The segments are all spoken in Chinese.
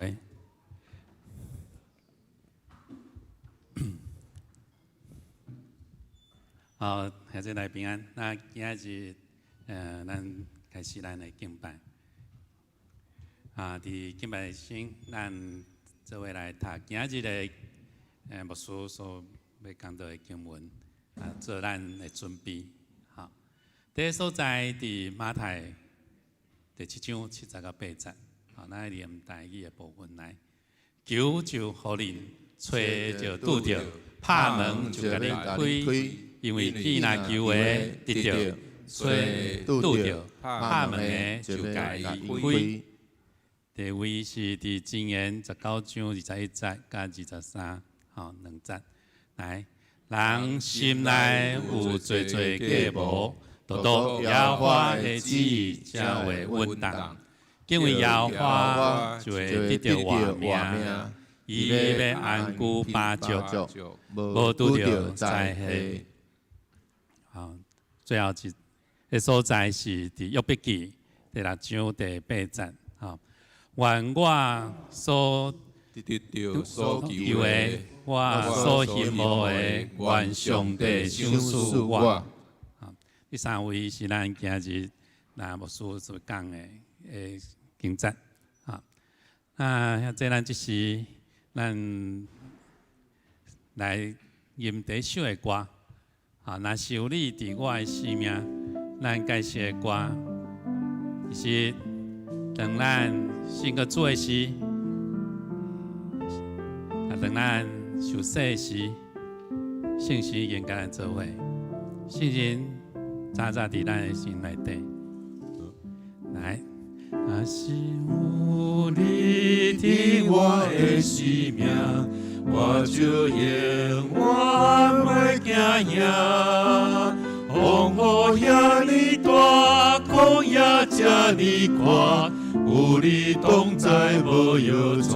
喂，好，下次来平安。那今仔日，咱开始咱的敬拜。伫敬拜先，咱做伙来读今日的牧师所要讲到的经文，做咱的准备。好，第一所在伫马太第7章70到8节。好，咱念台语的部分来。求就互恁，找就拄着，拍门就甲你开。因为既那求的得着，找拄着，拍门的就甲伊开。第位是伫箴言19章21节甲23，好2节。来，人心内有做计谋，独耶和华的旨意才会稳当。因为耶和华就会得着活命，伊要安居八足，无拄着灾祸。好，最后一所在是伫约伯记第6章第8节。好，愿我所得着所求的，我所羡慕的，愿上帝赏赐我。好，第3位是咱今日牧师所讲的经节。好，这咱即时咱来吟第一首的歌。好，若是有你伫我的生命，咱介绍的歌，是当咱信个主的时，当咱受洗的时，圣神已经甲咱做伙，圣神早早伫咱的心内底。来，若是有你伫我的生命。我就永远袂惊呀，风雨遐尼大，旷野遮尼宽，有你同在无摇喘。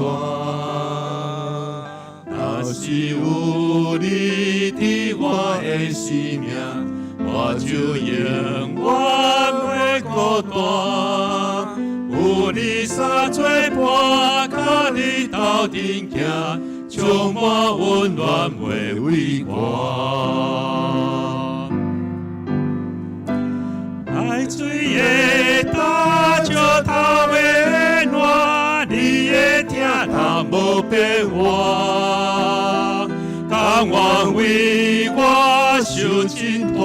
若是有你伫我的生命，我就永远袂孤单。有你相做伴，甲你斗阵行。充满温暖袂畏寒，海水的打石头的暖，你的疼痛无变化，甘愿为我受尽大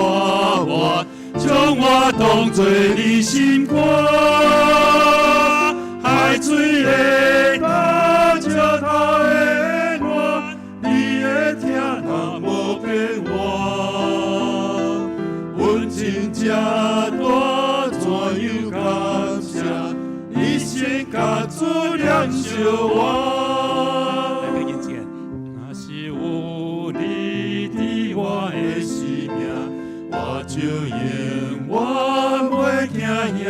患，将我当作你心肝，海水的打石头的。变化，阮情这大，怎样感谢？一生甲主良相我。若是有你伫我的生命，我就永远袂惊呀。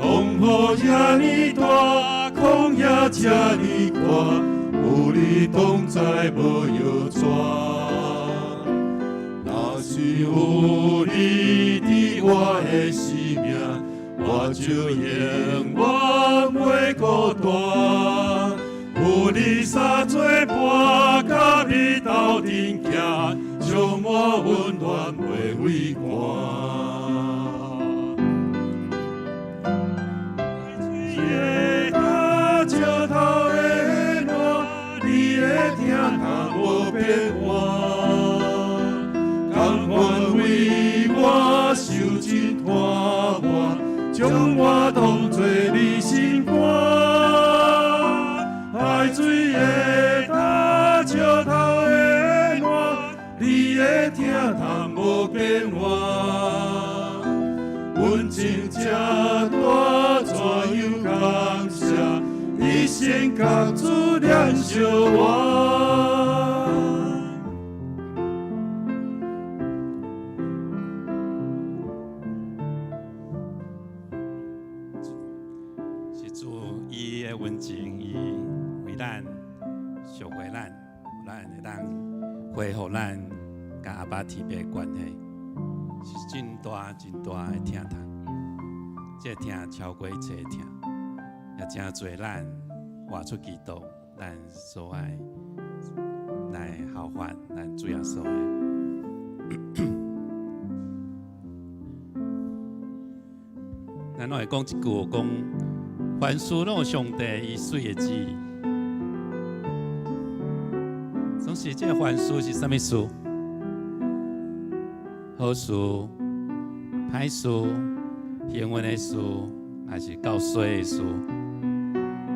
风雨遐尼大，旷野遮尼宽。有你同在无摇喘，若是有你伫我的生命，我就永远袂孤单。有你相做伴，甲你斗阵行，充满温暖袂畏寒。石头的暖，你的疼痛无变化，甘愿为我受尽大患，将我当作你心肝。海水的打石头的暖，你的疼痛无变化，阮情这大，怎样感谢？一生甲主良相我。是主伊的温情，伊为咱赎回咱，咱会当恢复咱甲阿爸天父的关系，是真大真大的疼痛，这疼超过一切疼。也真侪咱活出基督，咱所爱来效法咱主耶稣的。咱拢会讲一句讲，凡事拢有上帝伊水的旨意。总是这个凡事是啥物事？好事、歹事、幸运的事，还是较衰的事？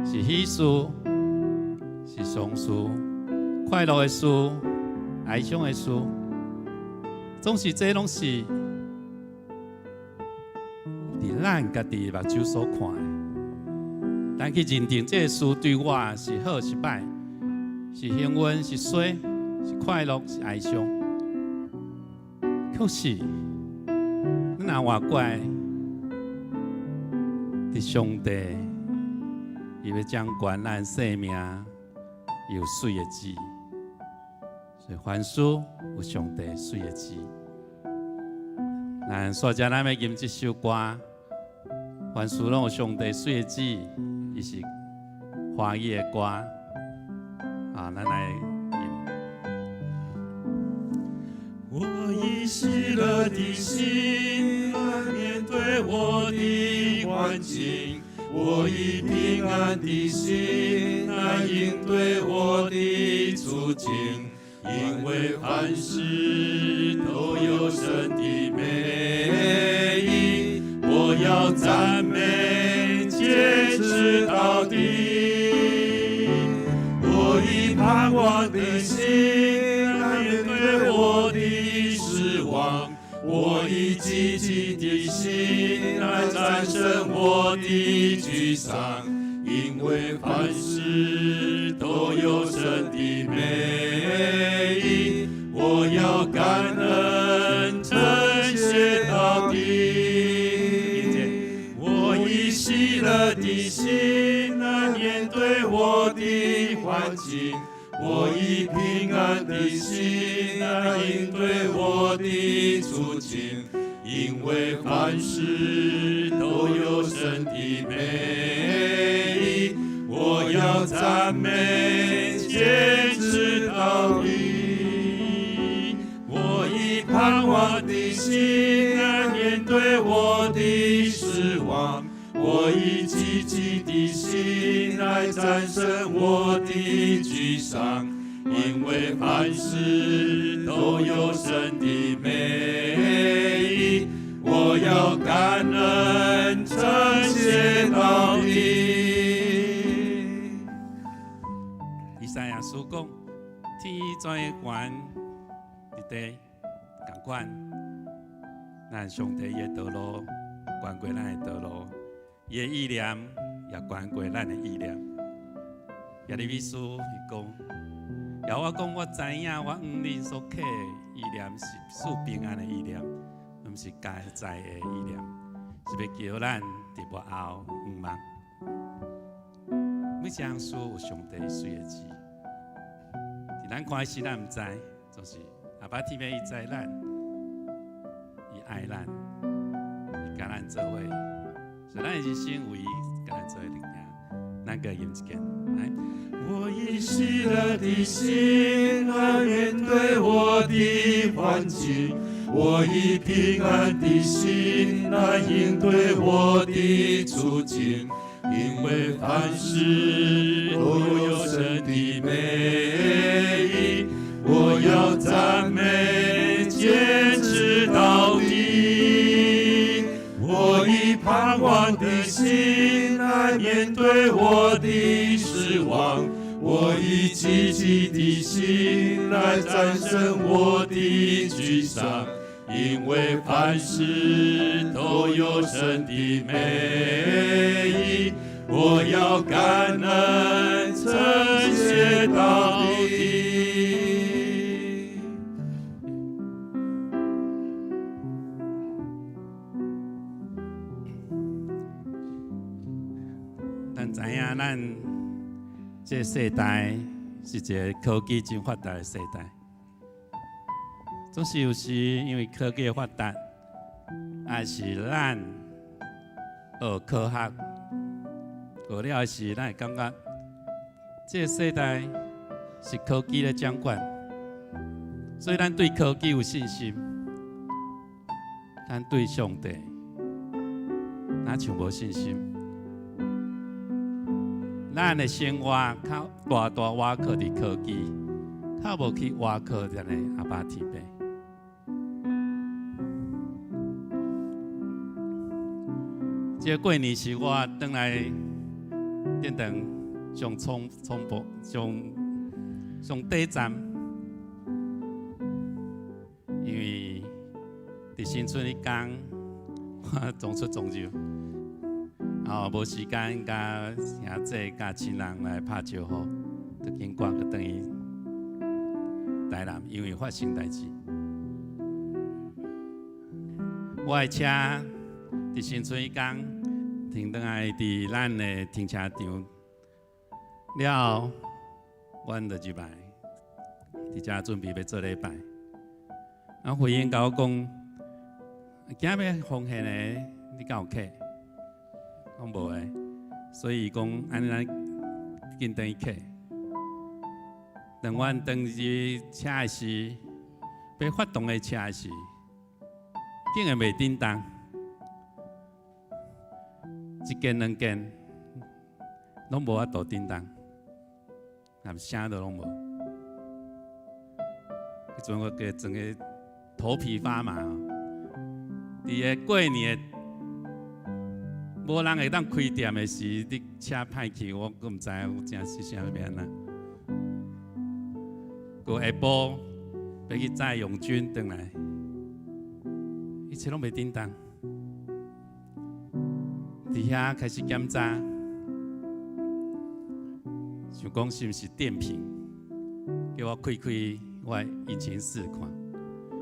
是喜事，是丧事，快乐的事，哀伤的事，总是这拢是伫咱家己目睭所看的。咱去认定这个事对我是好是歹，是幸运是衰，是快乐是哀伤。可是，咱若活过来，伫上帝。伊要掌管咱生命有水的旨，所以凡事有上帝水的旨。咱所以咱要吟这首歌，凡事拢有上帝水的旨，伊是欢喜的歌。啊，咱来吟。我以喜乐的心来面对我的环境。我以平安的心来应对我的处境，因为凡事都有神的美意，我要赞美坚持到底。我以盼望的心来面对我的失望，我以积极的心来战胜我的沮丧，因为凡事都有神的美意，我要感恩称谢到底。我以喜乐的心来面对我的环境，我以平安的心来应对我的处境，因为凡事都有神的美意，我要赞美坚持到底。我以盼望的心来面对我的失望，我以积极的心来战胜我的沮丧，因为凡事都有神的美意，我要感恩称谢到底。以赛亚书讲，天怎会悬伫地，同款，咱上帝的道路悬过咱的道路，伊的意念也悬过咱的意念。耶利米书伊讲，也我讲，我知影我恩人所刻的意念是赐平安的意念，毋是该灾的意念，是要叫咱伫幕后毋忘。每一项事有上帝水的旨，伫咱看时咱毋知，就是后摆天伊知咱，伊爱咱，伊甲咱做伙，所以咱的人生为甲咱做伙力量。咱个吟一遍，来。我以喜乐的心来面对我的环境，我以平安的心来应对我的处境，因为凡事都有神的美意，我要赞美坚持到底。我以盼望的心来面对我的失望，我以积极的心来战胜我的沮丧，因为凡事都有神的美意，我要感恩称谢到底。咱知影，咱这世代是一个科技真发达的世代，总是有时因为科技的发达，还是咱学科学，学了时咱会感觉这个世代是科技的掌管，所以咱对科技有信心，咱对上帝哪像无信心？咱的生活较大大挖靠伫科技，较无去挖靠咱的阿爸天父。这个过年是我转来电灯上冲播上第一站，因为伫新春迄天，我总出中秋，无时间甲兄弟甲亲人来拍招呼，就紧赶去等于台南，因为发生代志。我的车伫新春迄天停倒来伫咱的停车场了后，阮就入来，伫遮准备要做礼拜。回应甲我讲，今日要奉献的，你敢有客？我无诶，所以讲安尼咱紧等伊客。等阮登入车的时，要发动的车的时，竟然袂叮当。一件两件，拢无法度叮当，连声都拢无。迄阵我个整个头皮发麻。伫个过年无人会当开店的时，你车歹去，我阁毋知有真是啥物安那。过下晡要去载永军转来，一切拢袂叮当。伫遐开始检查，想讲是毋是电瓶，叫我开我引擎室看。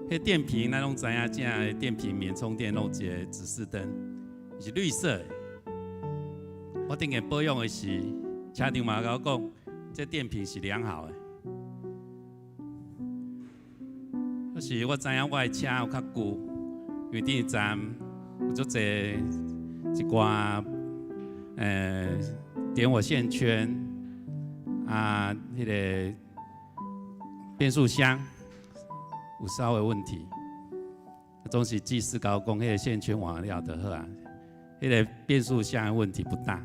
迄电瓶咱拢知影，这样的电瓶免充电弄一个指示灯，是绿色的。我顶下保养的时，车长嘛甲我讲，这电瓶是良好的。可是我知影我的车有较旧，因为电站有足侪一寡点火线圈啊，迄个变速箱有稍微问题。总是技师甲我讲，迄个线圈换了就好啊，迄个变速箱的问题不大。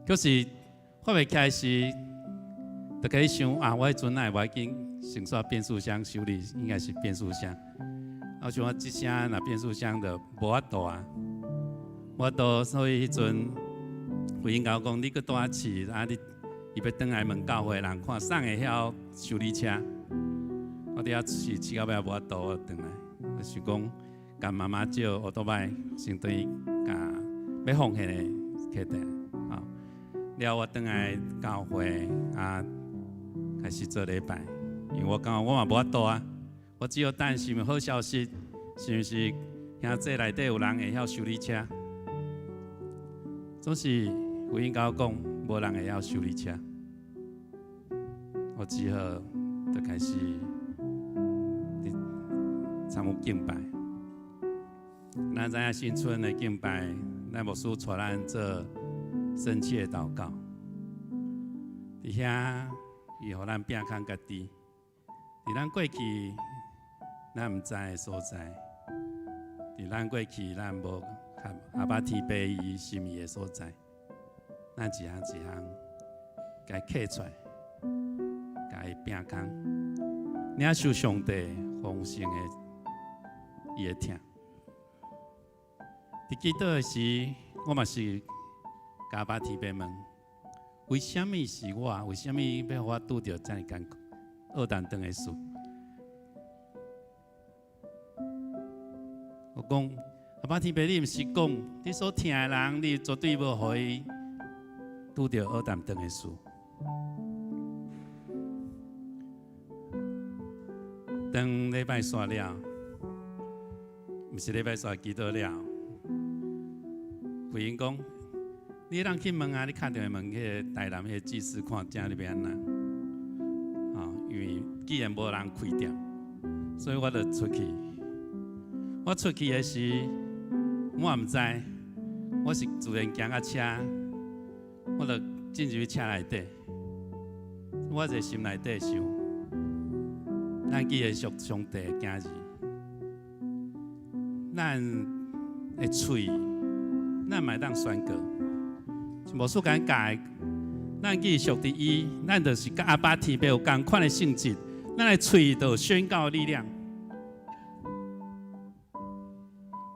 可是发袂起来时，就开始想啊，我迄阵哪会要紧先煞变速箱修理，应该是变速箱。我想我即声若变速箱就无法度啊。我都所以迄阵回应甲我讲，你搁倒去啊？伊要转来问教会人看，送会晓修理车。我伫遐试到尾无法度，我转来，我想讲，甲妈妈借奥多麦，先对伊甲要奉献的客店，啊，了我转来教会啊，开始做礼拜。因为我讲我嘛无法度啊，我只有等是毋好消息，是毋是兄弟内底有人会晓修理车？总是回应甲我讲，无人会晓修理车，我只好就开始参与敬拜。咱知影新春的敬拜，咱牧师带咱做深切的祷告。伫遐，伊互咱摒空家己，伫咱过去咱毋知的所在，伫咱过去咱无阿爸天父伊心意的所在，咱一项一项该刻出来，该摒空，领受上帝丰盛的伊的听。伫祈祷的时，我嘛是甲阿爸天父问：为什么是我？为什么要我拄到这样艰苦、恶难当的事？我讲。阿爸天父，你毋是讲你所听的人，你绝对无互伊拄到恶难当的事。当礼拜煞了，毋是礼拜煞祈祷了，回应讲，你当去问啊，你敲电话问迄个台南迄个技师看，正你要安那？因为既然无人开店，所以我就出去。我出去的时。我也毋知，我是自然行到车，我就进入车内底。我在心内底想，咱记个上帝的囝儿，咱的嘴，咱嘛当宣告，无数间教的，咱记上帝伊，咱就是甲阿爸天父有同款的性质，咱的嘴就有宣告的力量。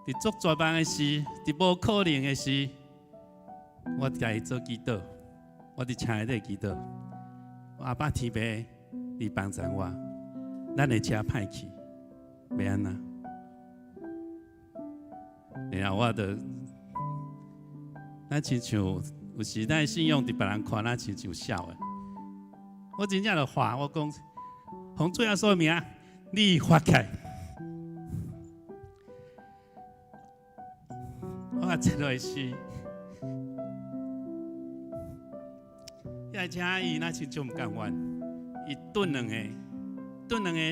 伫做绝望的事，伫无可能的事，我家己做祈祷，我伫车内底祈祷。阿爸天父，你帮助我，咱的车歹去，要安怎？然后我就，咱亲像有时咱信用伫别人看咱亲像笑的。我真正就话，我讲，从最后说明啊，你发起来，我坐落去。迄车伊那亲像唔甘愿，伊顿两个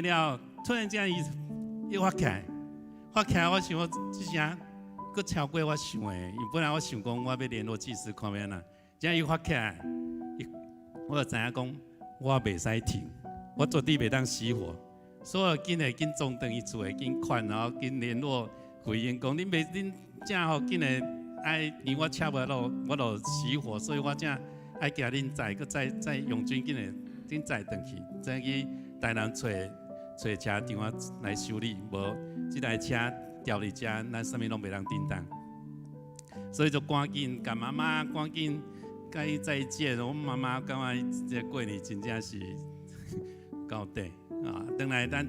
了，突然间伊发起来，我想我这声佫超过我想的，因本来我想讲我要联络技师看免啦，只伊发起来，我就知影讲我袂使停，我绝对袂当熄火，所有紧的紧中断伊做的紧款，然后紧联络回应讲恁正好紧的爱，因我车无路，我就熄火，所以我正。爱惊恁载，佮载永军紧个紧载转去，再去台南找车场来修理，无即台车掉伫遮，咱啥物拢袂当叮当，所以就赶紧甲妈妈赶紧甲伊再见。我妈妈感觉这过年真正是到底啊！等来咱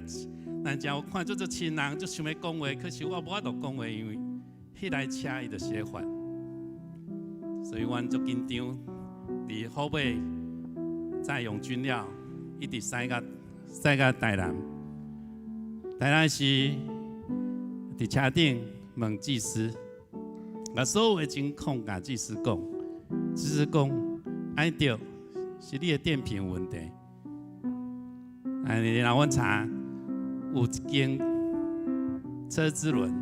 遮我看做亲人，就想要讲话，可是我无法度讲话，因为迄台车伊就写反，所以阮足紧张。伫后尾载用军了，一直驶到台南。台南是伫车顶问技师，把所有的情况甲技师讲，技师讲，安对是你的电瓶有问题。然后阮查有一间车之轮，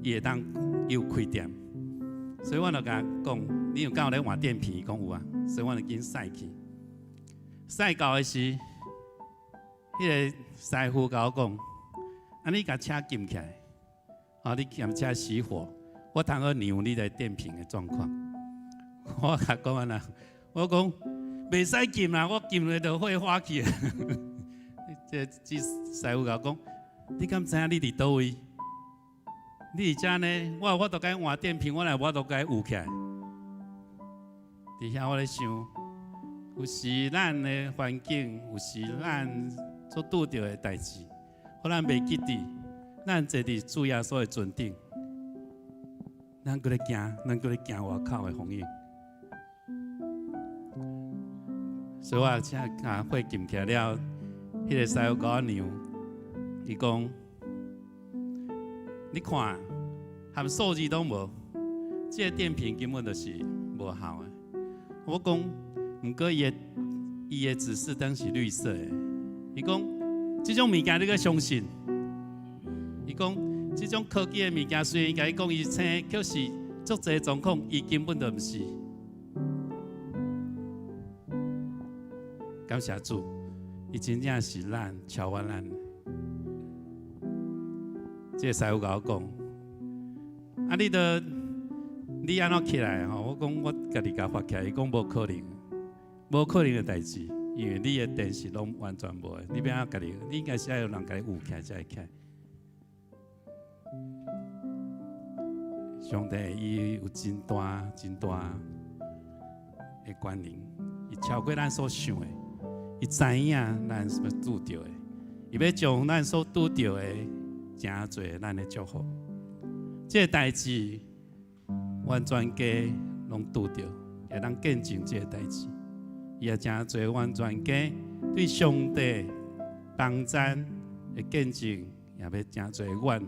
伊会当有开店，所以我就甲讲。你有敢有咧换电瓶？讲有啊，所以我就紧驶去。驶到的是，迄个师傅甲我讲，啊，你甲车禁起来，啊，你嫌车熄火，我通好量你的电瓶的状况。我甲讲安那，我讲袂使禁啦，我禁了就会花去。这师傅甲我讲，你敢知影你伫倒位？你伫遮呢？我有法度甲换电瓶，我来有法度甲有起来。伫遐我咧想，有时咱的环境，有时咱所拄到的代志，互咱袂记伫，咱坐伫主耶稣的船顶，咱搁咧行，咱搁咧行外口的风景。所以我请甲火禁起来了，迄个师傅甲我量，伊讲，你看，含数字都无，这个电瓶根本就是无效的。我讲，毋过伊的指示灯是绿色的。伊讲，这种物件你搁相信？伊讲，这种科技的物件虽然甲伊讲伊青，可是足侪状况伊根本就毋是。感谢主，伊真正是咱超越咱。这个师傅甲我讲，啊，你安怎起来吼？我讲我家己甲发起来，伊讲无可能，无可能的代志，因为你的电是拢完全无的，你要安家己，你应该是要有人甲你有起来才会起来。上帝伊有真大的关联，伊超过咱所想的，伊知影咱所拄着的，伊要将咱所拄着的诚侪咱的祝福，这个代志。完全家拢拄着，会当见证这个代志。伊也诚侪完全家对上帝帮赞的见证，也要诚侪愿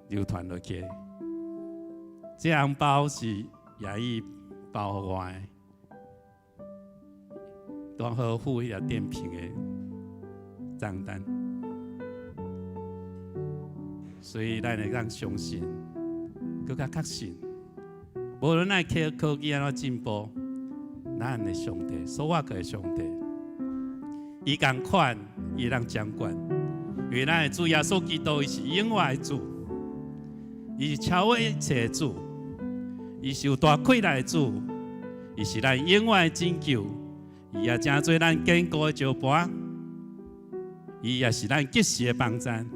流传落去。这红包是也伊包互我的，当好付迄个电瓶的账单，所以咱会当相信。更加确信，无论咱科技安怎进步，咱的上帝，所我个的上帝，伊共款，伊让掌管，因为咱的主耶稣基督，伊是永远的主，伊是超越一切的主，伊是有大溃来的主，伊是咱永远的拯救，伊也真做咱坚固的石盘，伊也是咱及时的帮站，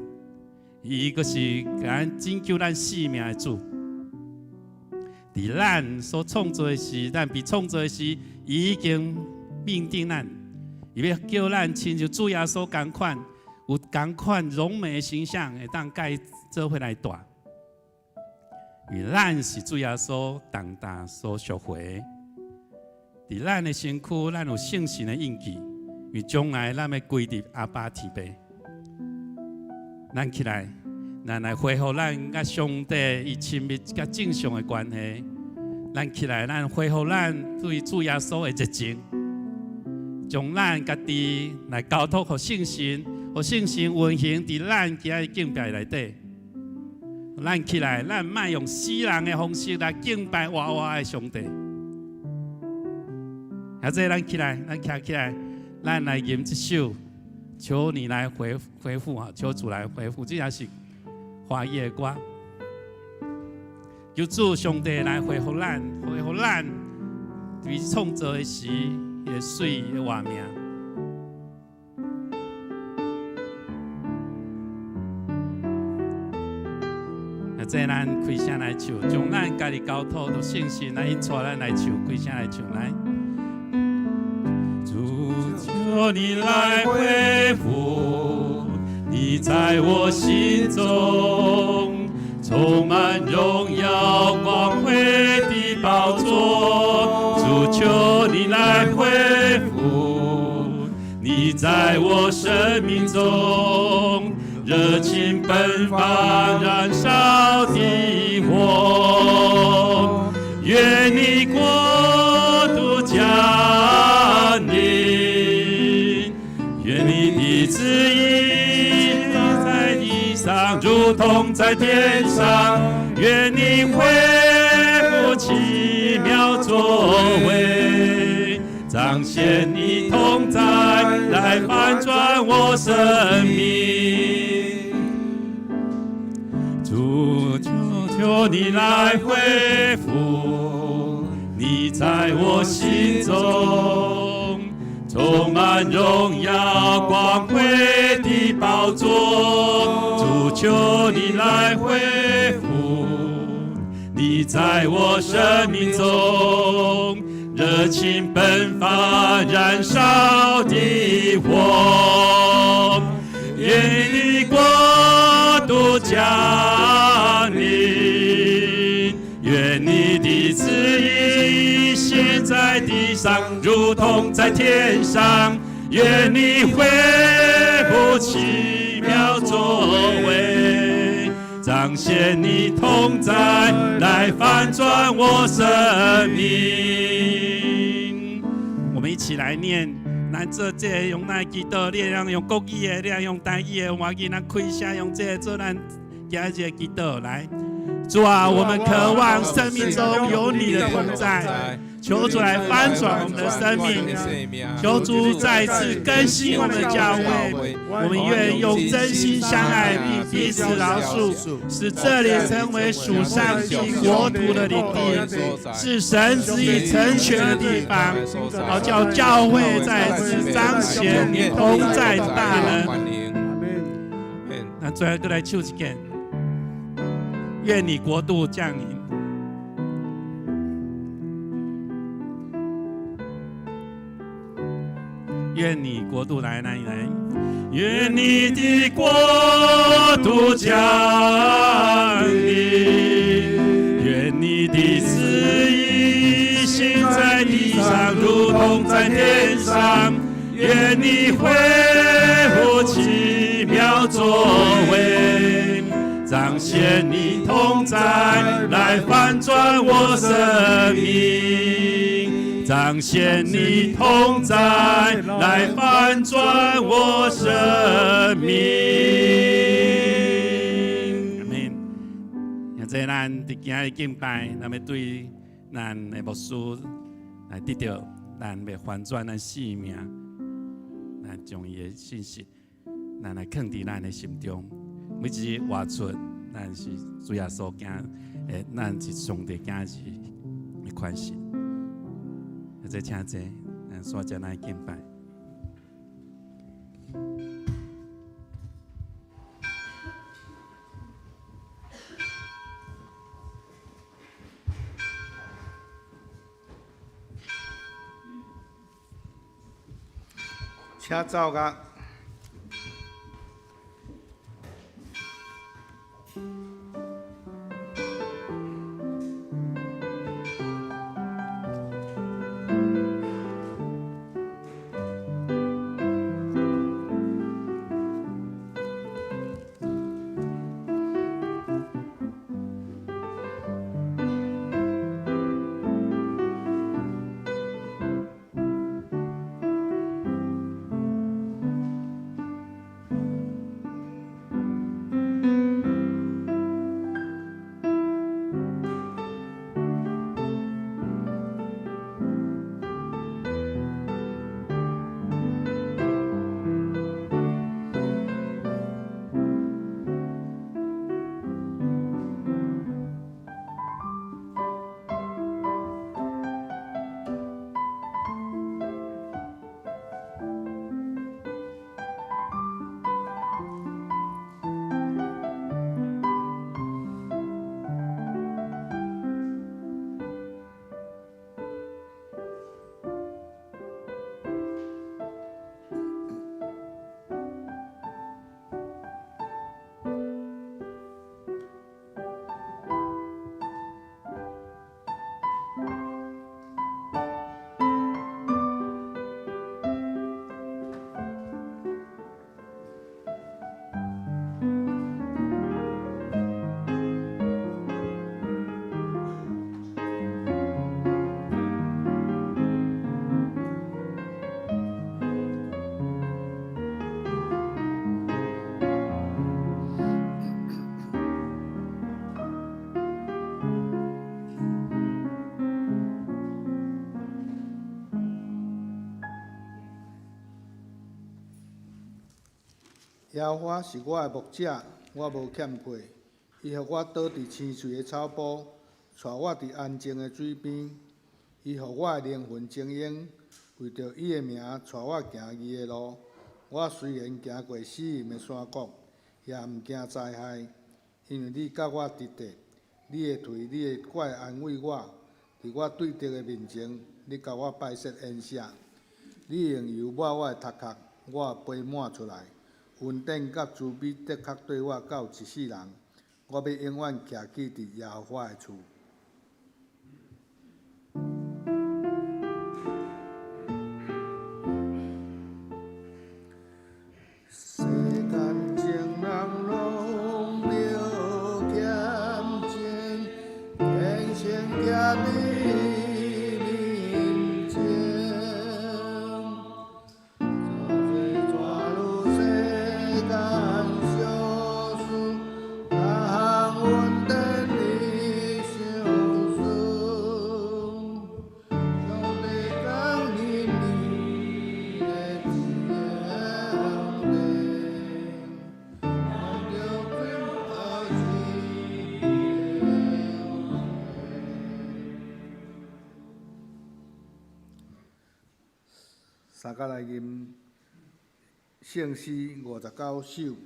伊阁是给咱拯救咱性命的主。伫咱所创造的时，咱被创造的时，伊已经命定咱，伊要叫咱亲像主耶稣同款，有同款荣美的形象，会当甲做伙来大。因为咱是主耶稣重大所赎回，伫咱的身躯，咱有圣神的印记，因为将来咱要归入阿爸天父。咱起来。咱来恢复咱甲上帝伊亲密甲正常的关系，咱起来，咱恢复咱对主耶稣的热情，将咱家己来交托给圣神，互圣神运行伫咱今日敬拜内底。咱起来，咱莫用世人的方式来敬拜活活的上帝。现在咱起来，咱站起来，咱来吟这首，求你来回复啊，求主来回复，这也是。华语的歌，求主上帝来恢复咱，恢复咱对创造的时的水的画面。现在咱开声来唱，将咱家己交托到圣神来引带咱来唱，开声来唱来。主，求你来恢复。你在我心中充满荣耀光辉的宝座，主求你来恢复你在我生命中热情奔放燃烧的火，愿你国度降临，愿你的旨意如同在天上，愿你恢复奇妙作为，彰显你同在，来翻转我生命。主，求你来恢复你在我心中充满荣耀光辉的宝座，主求你来恢复你在我生命中热情奔放燃烧的火，愿你国度降临，愿你的旨意行在地上，如同在天上，愿你恢复奇妙作为，彰显你同在，来翻转我生命。我们一起来念，咱做这个用咱基督力量，用国语的力量，用台语的话语，咱开声用这个做咱今日的基督来。主啊，我们渴望生命中有你的同在，求主来翻转我们的生命，求主再次更新我们的教会。我们愿用真心相爱，并彼此饶恕，使这里成为属上帝国土的领地，是神旨意成全的地方，好叫教会再次彰显你同在的大能。那最后再来唱一遍。愿你国度降临，愿你国度来，愿你的国度降临，愿你的旨意行在地上，如同在天上，愿你恢复奇妙作为，彰显你同在，来翻转我生命，彰显你同在，来翻转我生命。阿们。现在咱伫今日敬拜，咱要对咱的牧师来得到咱要翻转咱生命，咱将伊的信息，咱来放伫咱的心中。每一个活出，咱是主耶稣惊，咱是上帝惊儿的款式。再请坐，咱煞将咱敬拜。请走甲。耶和华是我的牧者，我无欠缺。伊予我倒伫青翠的草坡，带我伫安静的水边。伊予我的灵魂静养，为着伊的名，带我行伊的路。我虽然行过死荫的山谷，也毋惊灾害，因为你甲我伫地，你的腿、你的拐安慰我。伫我对敌的面前，你甲我摆设宴席。你用油抹我的头壳，我杯满出来。恩典甲慈悲的确对我到一世人，我要永远徛起伫耶和华的厝。世间情人拢着欠情，天生徛伫面前。三甲来吟圣诗59首，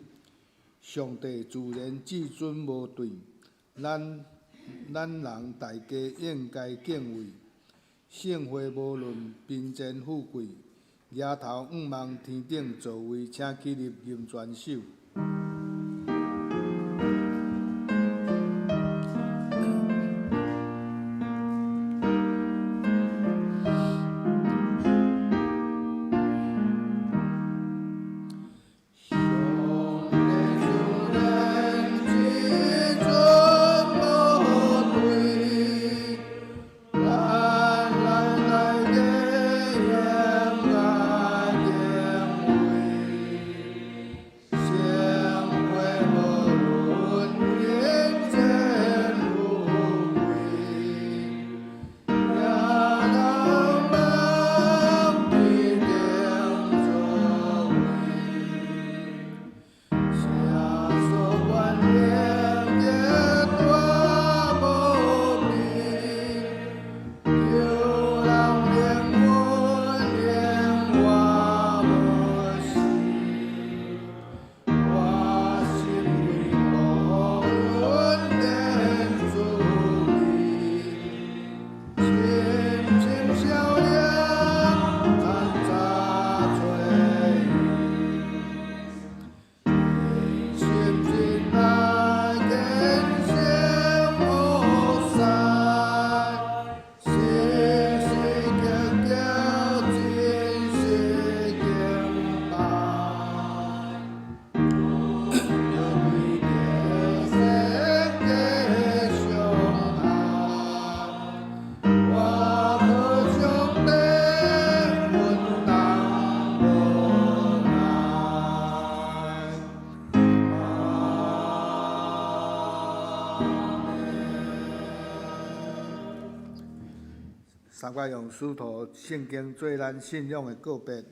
上帝自然至尊无对，咱人大家应该敬畏。圣花无论贫贱富贵，额头望天顶座位，请起立吟全首。谢三个用使徒圣经做咱信仰的告别。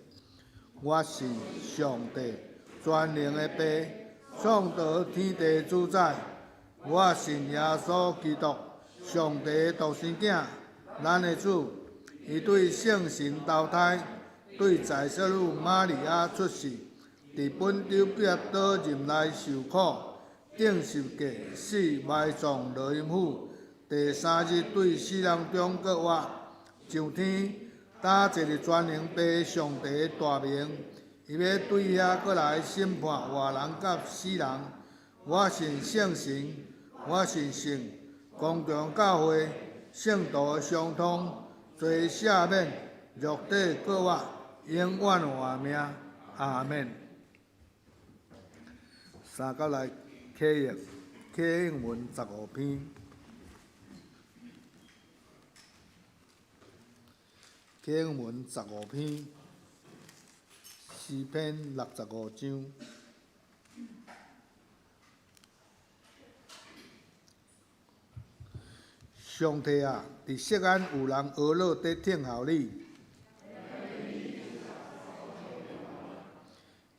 我信上帝，全能的爸，创造天地主宰。我信耶稣基督，上帝的独生囝，咱的主。伊对圣神投胎，对在世女玛利亚出世，伫本州彼拉多任内受苦，顶十架死埋葬落阴府，第三日对死人中搁活，上天，打坐伫全能爸上帝的大名，伊要对遐搁来审判活人甲死人。我信圣神，我信圣公共教会，圣道的相通。做赦免，肉体过活，永远活命。阿免。三角来启应文15篇，启应文15篇，诗篇65章。上帝啊，伫锡安有人俄勒在听候你，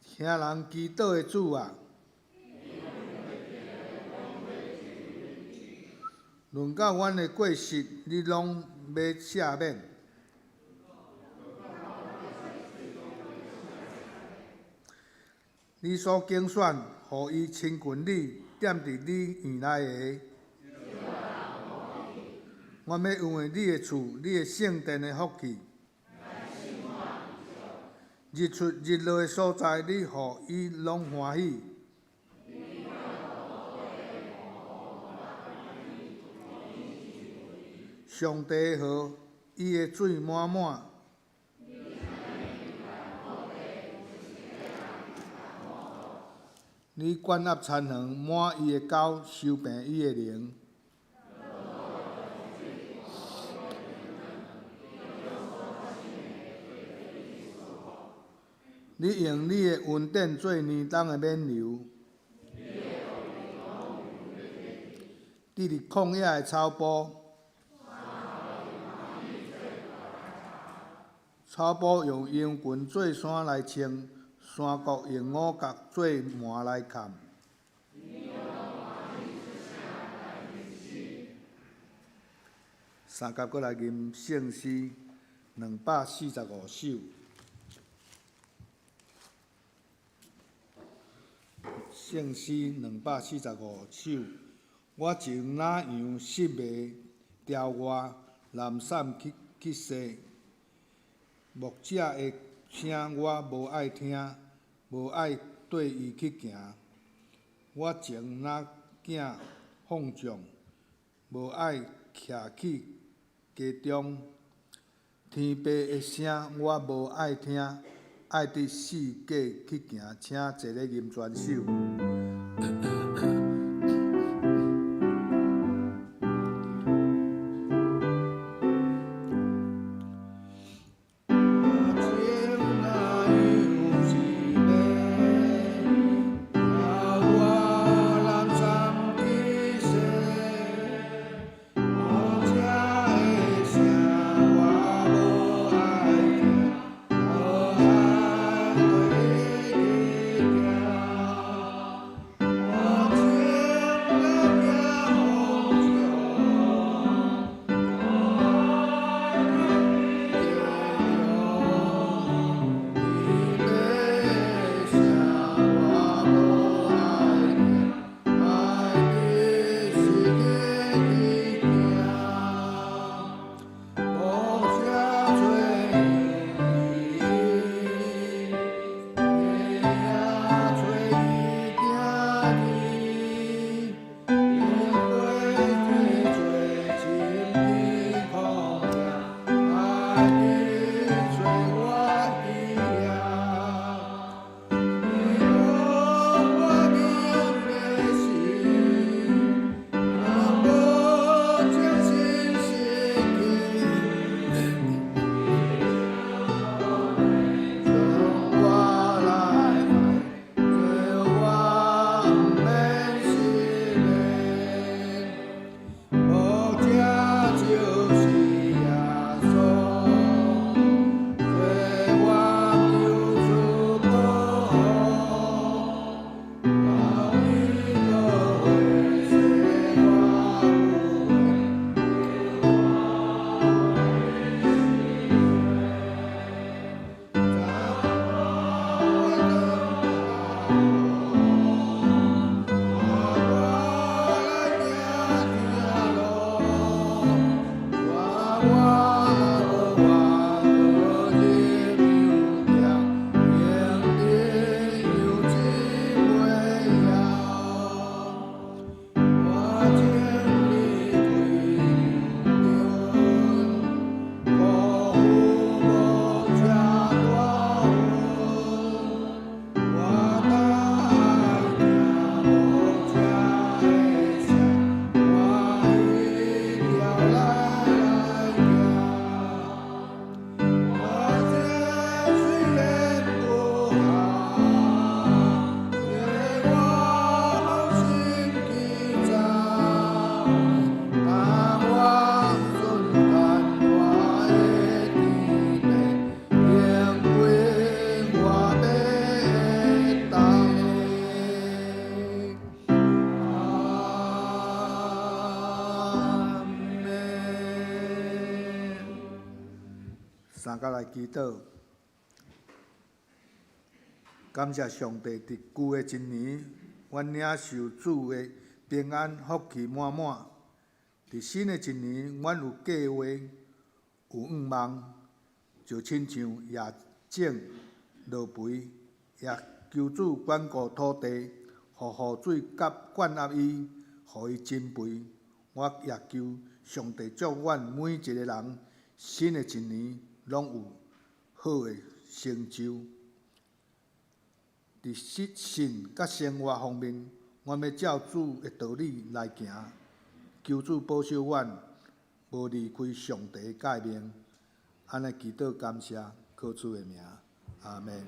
听人祈祷的主啊，论到阮的过失，你拢要赦免。你所拣选，互伊亲近你，踮伫你院内的。我要因为你的厝、你的圣殿的福气，日出日落的所在，你互伊拢欢喜。上帝好，伊的水满满。你管压残垣，满伊的沟，收平伊的灵。你用你的恩典做年冬的冕旒，伫伫旷野的草埔，草埔用羊群做伞来穿，山谷用五角做幔来盖。三角过来吟圣诗245首。圣诗245首，我情哪样失迷，调外南山去西。牧者的声我无爱听，无爱对伊去行。我情哪囝放纵，无爱徛起家中。天父的声我无爱听。爱伫四界去行，请坐咧吟全首。我三甲来祈祷，感谢上帝，伫旧的一年，阮领受主的平安福气满满；伫新的一年，阮有计划，有愿望，就亲像野种落肥，也求主管顾土地，互雨水灌压伊，互伊增肥。我也求上帝祝阮每一个人，新的一年拢有好的成就。伫信甲生活方面，阮要照主的道理来行，求主保守阮，无离开上帝的诫命。安尼祈祷感谢，靠主的名，阿门。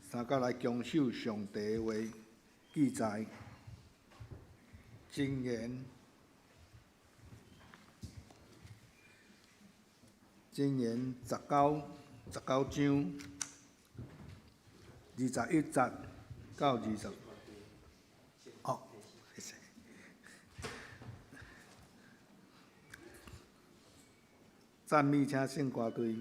三甲来强守上帝的话，记载箴言19章21节到20。哦，谢谢。赞美请圣歌队。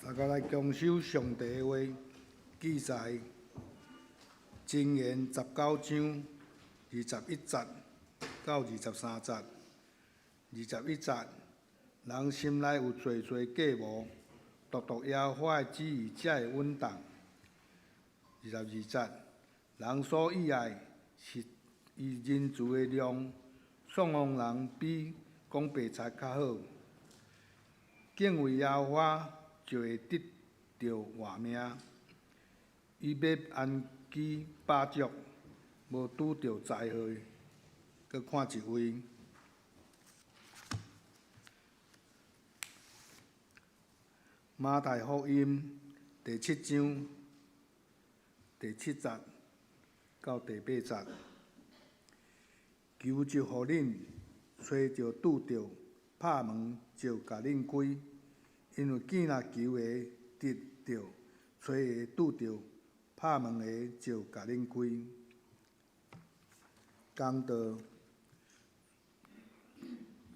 大家来恭守上帝的话，记在《箴言》19章21节到23节。21节，人心内有侪计谋，独耶和华的旨意才会稳当。22节，人所喜爱是伊仁慈的量，爽望人比讲白菜较好。敬畏耶和华就会得到活命，伊要安居饱足，无拄着灾害。搁看一位。马太福音第7章第7节到第8节，求就互恁，找就拄着，拍门就甲恁开。因为见若求的得着，找的拄着，拍门的就甲恁开。讲道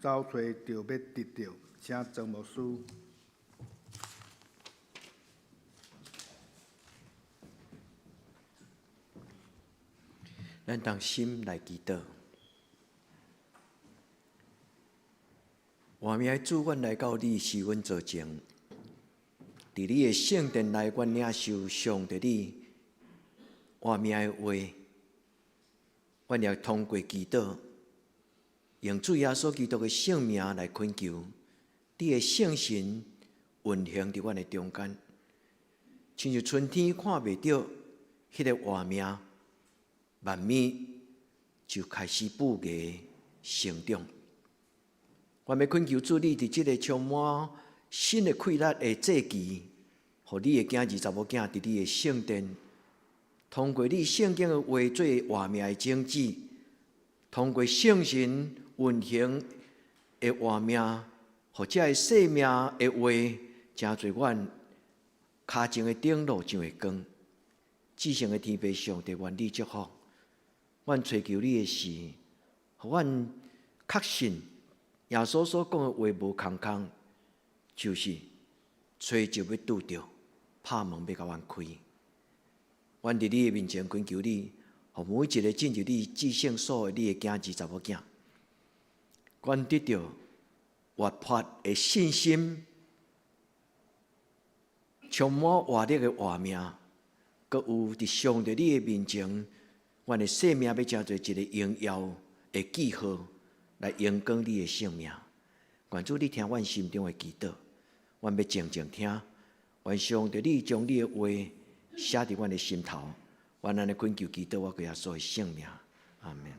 找找就要得着，请曾牧师。咱当心来祈祷，活命的主，阮来到你是阮做前，伫你的圣殿内，阮领受上帝你活命的话，阮也通过祈祷，用主耶稣基督的圣名来恳求，你的圣神运行伫阮的中间，亲像春天看袂到迄个活命。万米就开始不芽成长。我要恳求主你伫即个充满新的气力的节期，互你的囝儿查某囝伫你的圣殿，通过你圣经的话做活命的种子，通过圣神运行的活命，或者个生命的话，真侪阮骹前的顶路上的光。至圣的天父上帝，愿你祝福。阮追求你的事，互阮确信耶稣所讲的话无空空，就是找就要拄着，拍门要甲阮开。阮伫你的面前恳求你，互每一个进入你至圣所的你的囝儿查某囝，阮得到活泼的信心，充满活力的活命，阁有伫上帝你的面前。阮的生命要成做一个荣耀的记号，来荣光你的性命。愿主你听阮心中的祈祷，阮要静静听。愿上帝你将你的话写伫阮的心头。愿安尼恳求祈祷，我耶稣的圣名，阿门。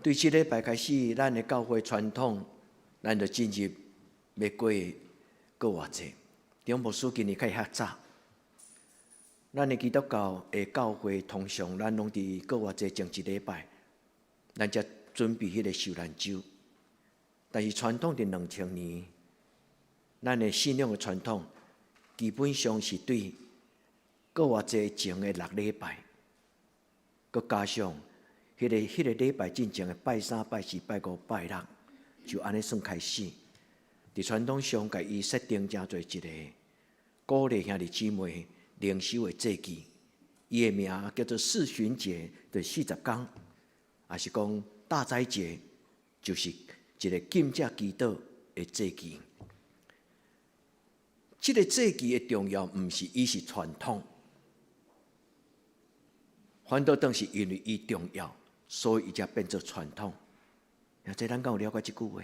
对即礼拜开始，咱的教会传统。咱就进入要过过活节，中牧师今年较较早。咱的基督教的教会通常，咱拢伫过活节前一礼拜，咱才准备迄个受难周。但是传统伫2000年，咱的信仰的传统，基本上是对过活节前的6礼拜，佮加上迄个礼拜进前的拜3、拜4、拜5、拜6。就安尼算开始，伫传统上，甲伊设定真侪一个鼓励兄弟姊妹灵修的节期，伊的名叫做四旬节，就40天，也是讲大斋节，就是一个禁食祈祷的节期。这个节期的重要，毋是伊是传统，反倒当是因为伊重要，所以伊才变做传统。这咱敢有了解这句话？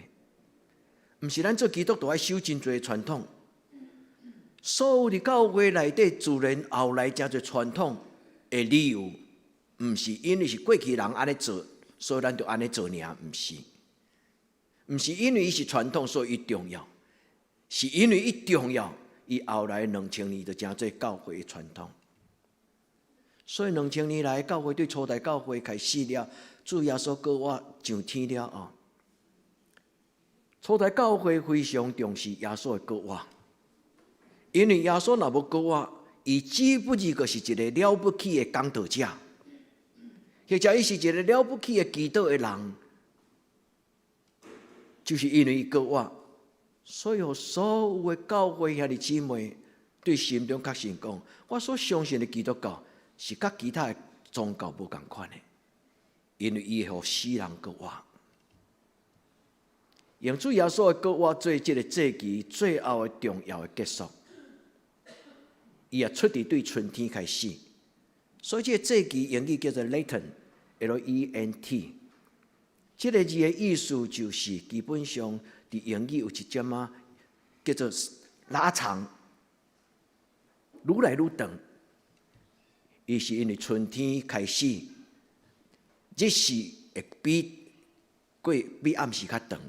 毋是咱做基督徒爱守真侪传统，所有的教会内底自然后来真侪传统的理由，毋是因为是过去人安尼做，所以咱就安尼做尔，毋是。毋是因为伊是传统，所以伊重要，是因为伊重要，伊后来2000年就真侪教会的传统。所以2000年来，教会对初代教会开始了。主耶稣过活上天了后，初代教会非常重视耶稣的过活，因为耶稣若无过活，伊只不过就是一个了不起的讲道者。或者伊是一个了不起的祈祷的人，就是因为伊告我，所以所有的教会兄弟姊妹对心中确信讲，我所相信的基督教是甲其他的宗教无共款的，因为伊会互死人告我。用主耶稣的告我做这个祭期最后的重要的结束，伊也出伫对春天开始，所以这个祭期英语叫做 Lent，L-E-N-T。这个字的意思就是，基本上伫英语有一点啊，叫做拉长，愈来愈长。伊是因为春天开始，日时会比暗时较长，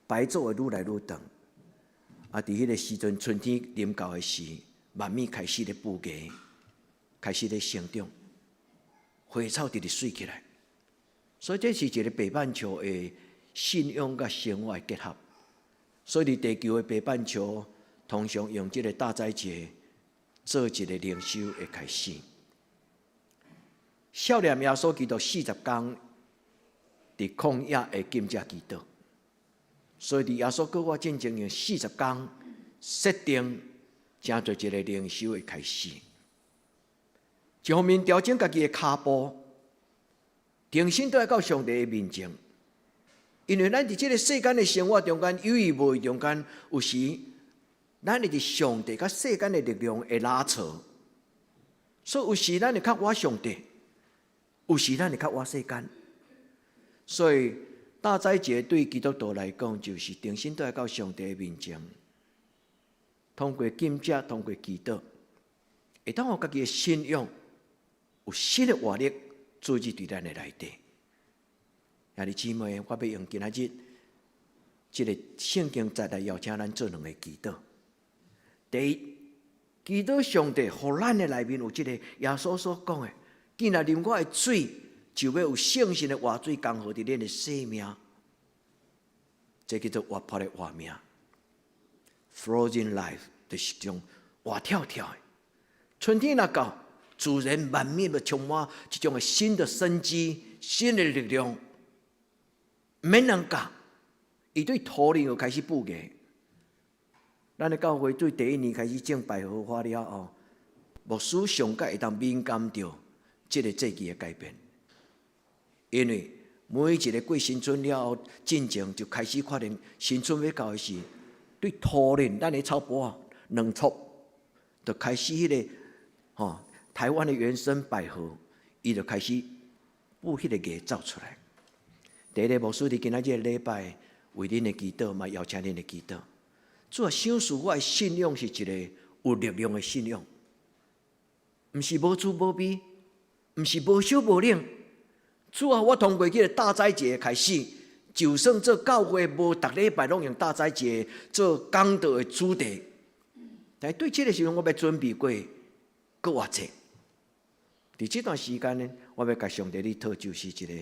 白昼会愈来愈长。伫迄个时阵，春天临到的时，万物开始咧布芽，开始咧生长，花草直直水起来。所以这是一个北半球的信仰甲生活的结合。所以伫地球的北半球，通常用这个大斋节做一个灵修的开始。少年耶稣基督40天伫旷野的禁食祈祷，所以伫耶稣告我进前用40天设定，正做一个灵修的开始。一方面调整家己的脚步。重新倒来到上帝的面前，因为咱伫这个世间的生活中间，有意无意中间，有时咱会伫上帝甲世间的力量会拉扯，所以有时咱会较我上帝，有时咱会较我世间。所以大斋节对基督徒来讲，就是重新倒来到上帝的面前，通过禁食，通过祈祷，会当互家己的信仰有新的活力。注入伫咱的内底，兄弟姊妹，我要用今仔日这个圣经再来邀请咱做两个祈祷。第一，祈祷上帝，互咱的内面有这个耶稣所讲的，既然啉我的水，就要有圣神的活水降下伫恁的生命，这叫做活泼的活命 ，Frozen life， 就是一种活跳跳的。春天若到。自然万物就充满一种新的生机、新的力量，免人教，伊对土地就开始布芽。咱的教会对第一年开始种百合花了后，牧师上界会当敏感到这个祭期的改变，因为每一个过新春了后，进前就开始发现新春要到的时，对土地咱的草坡两撮，就开始迄个台湾的原生百合，伊就开始布迄个芽走出来。第一个牧师伫今仔日的礼拜为恁的祈祷，嘛邀请恁的祈祷。主啊，想使我的信仰是一个有力量的信仰，毋是无滋无味，毋是无小无冷。主啊，我通过这个大斋节开始，就算做教会无逐礼拜拢用大斋节做讲道的主题，但对这个时阵我要准备过搁偌济。伫这段时间呢，我要甲上帝你讨，就是一个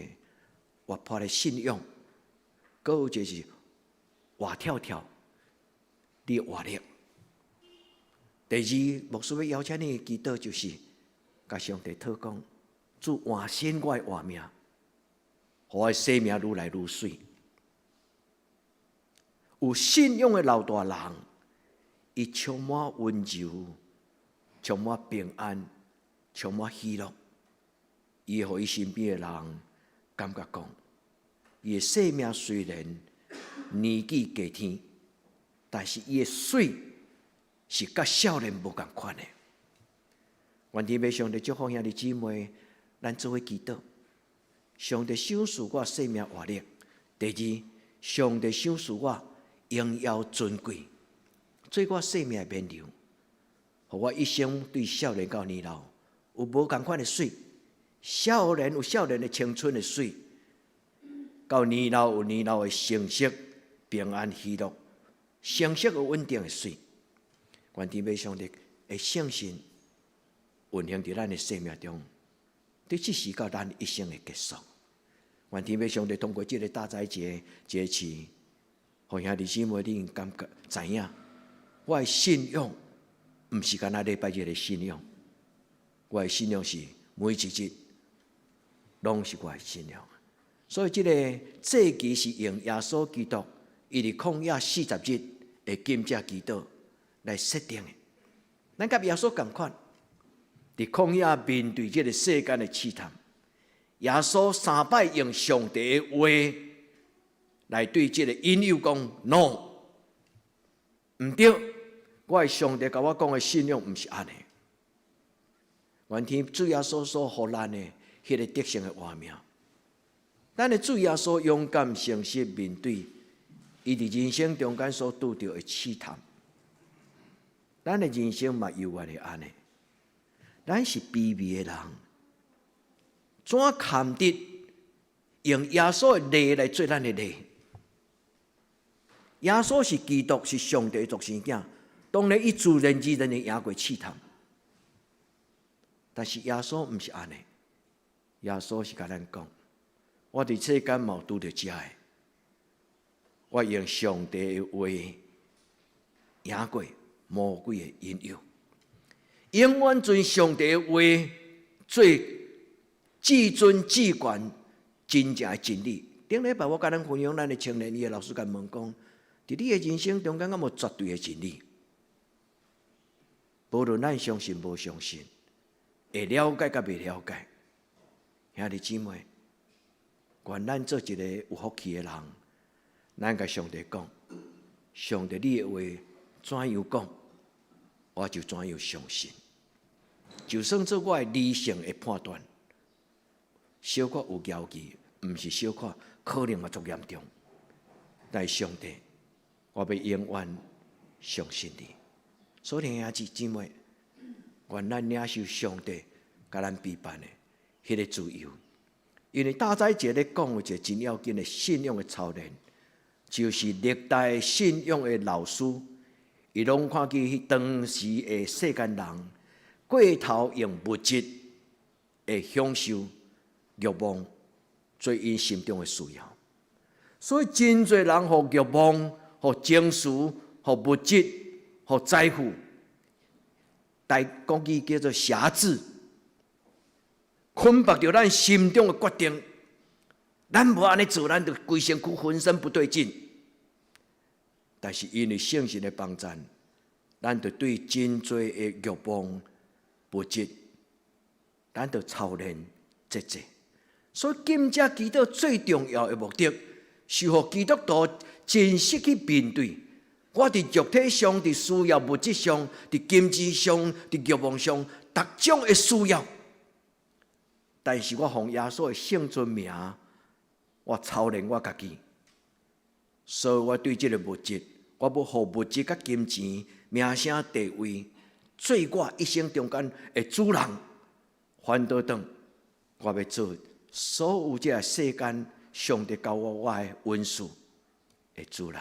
活泼的信仰，搁有就是活跳跳的活力。第二，牧师要邀请你的祈祷，就是甲上帝讨讲，主换新我的活命，互我的生命愈来愈水。有信仰的老大人，伊充满温柔，充满平安。充满喜乐，伊会互伊身边的人感觉讲，伊的生命虽然年纪加天，但是伊的水是甲少年无共款的。愿天父上帝祝福兄弟姊妹，咱做伙祈祷。上帝赏赐我生命活力。第二，上帝赏赐我荣耀尊贵，做我生命的冕旒，互我一生对少年到年老。有无共款的水，少年有少年的青春的水，到年老有年老的成熟、平安、喜乐、成熟有稳定的水。愿天父上帝的圣神运行伫咱的生命中，对这是到咱一生的结束。愿天父上帝通过这个大斋节节期，互兄弟姊妹你感觉知影，我的信仰毋是干那礼拜日的信仰。我的信仰是每一日拢是我的信仰。所以，这个祭期是用耶稣基督伊伫旷野40日的金架祈祷来设定的。咱甲耶稣同款，伫旷野面对这个世间的试探，耶稣3摆用上帝的话来对这个引诱讲 ：“No， 唔对，我的上帝甲我讲的信仰唔是安尼。”原天主耶稣所予咱的迄个得胜的画面。咱的主耶稣勇敢诚实面对伊伫人生中间所拄着的试探，咱的人生嘛犹原会安尼。咱是卑微的人，怎堪得用耶稣的礼来做咱的礼？耶稣是基督，是上帝的独生子，当然伊自然而然的赢过试探。但是耶稣毋是安尼，耶稣是甲咱讲。我伫世间嘛有拄着遮个，我用上帝的话赢过魔鬼的引诱，永远遵上帝的话做至尊至权真正的真理。顶礼拜我甲咱分享咱的青年，伊的老师甲问讲，伫你的人生中间敢无绝对的真理？无论咱相信无相信，会了解甲袂了解，兄弟姊妹。愿咱做一个有福气的人，咱甲上帝讲，上帝你的话怎样讲，我就怎样相信。就算做我的理性的判断，小可有交期，毋是小可，可能嘛足严重。但是上帝，我要永远相信你。所以兄弟姊妹，愿咱领受上帝甲咱陪伴的迄个自由。因为大斋节咧讲有一个真要紧的信仰的操练，就是历代信仰的老师，伊拢看见当时的世间人过头用物质的享受、欲望做因心中的需要，所以真侪人互欲望、互情绪、互物质、互财富，大讲句叫做辖制。捆绑着咱心中的决定，咱无安尼做，咱就规身躯浑身不对劲。但是因为圣神的帮助，咱就对真多的欲望、物质，咱就操练节制。所以今朝基督最重要的目的，是让基督徒真实去面对我伫肉体上、伫需要物质上、伫金钱上、伫欲望上各种的需要。但是我奉耶稣的圣尊名，我操练我家己，所以我对这个物质，我要互物质甲金钱、名声、地位，做我一生中间的主人。反倒等，我要做所有这世间上帝交我的文士的主人。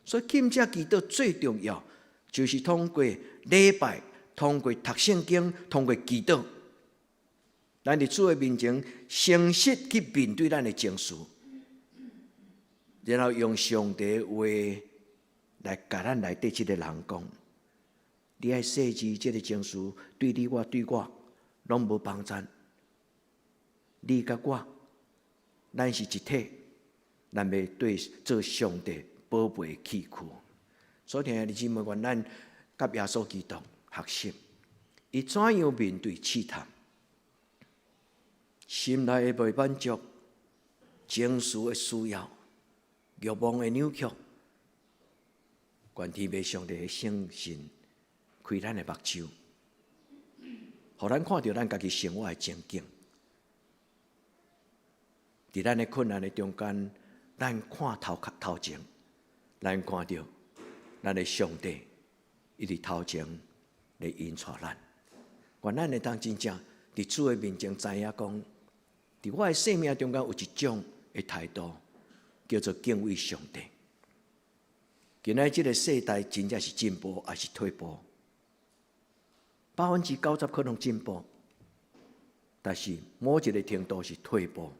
所以今朝基督最重要，就是通过礼拜，通过读圣经，通过祈祷。咱伫主的面前，诚实去面对咱的情绪，然后用上帝的话来甲咱内底这个人讲：你爱设置这个情绪，对你我拢无帮助。你甲我，咱是一体，咱要对做上帝宝贝的器躯。所以，兄弟姊妹，愿咱甲耶稣基督学习，伊怎样面对试探。心内的未满足，情绪的需要，欲望的扭曲，愿天父上帝的圣神开咱的目睭，互咱看到咱家己生活的情景。伫咱的困难的中间，咱看头前，咱看到咱的上帝伊伫头前来引带咱。愿咱会当真正伫主的面前知影讲。伫我的生命中间有一种的态度，叫做敬畏上帝。今仔这个世代真正是进步还是退步？90%可能进步，但是某一个程度是退步，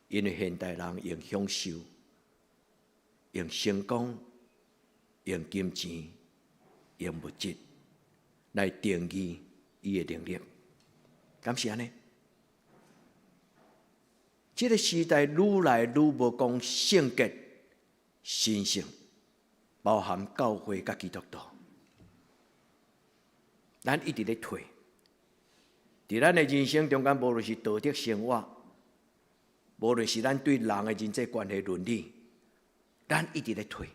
因为现代人用享受、用成功、用金钱、用物质来定义伊的能力，敢是安尼？这个时代愈来愈无讲圣洁、神圣，包含教会甲基督徒，咱一直咧退。伫咱的人生中间，无论是道德生活，无论是咱对人的人际关系伦理，咱一直咧退。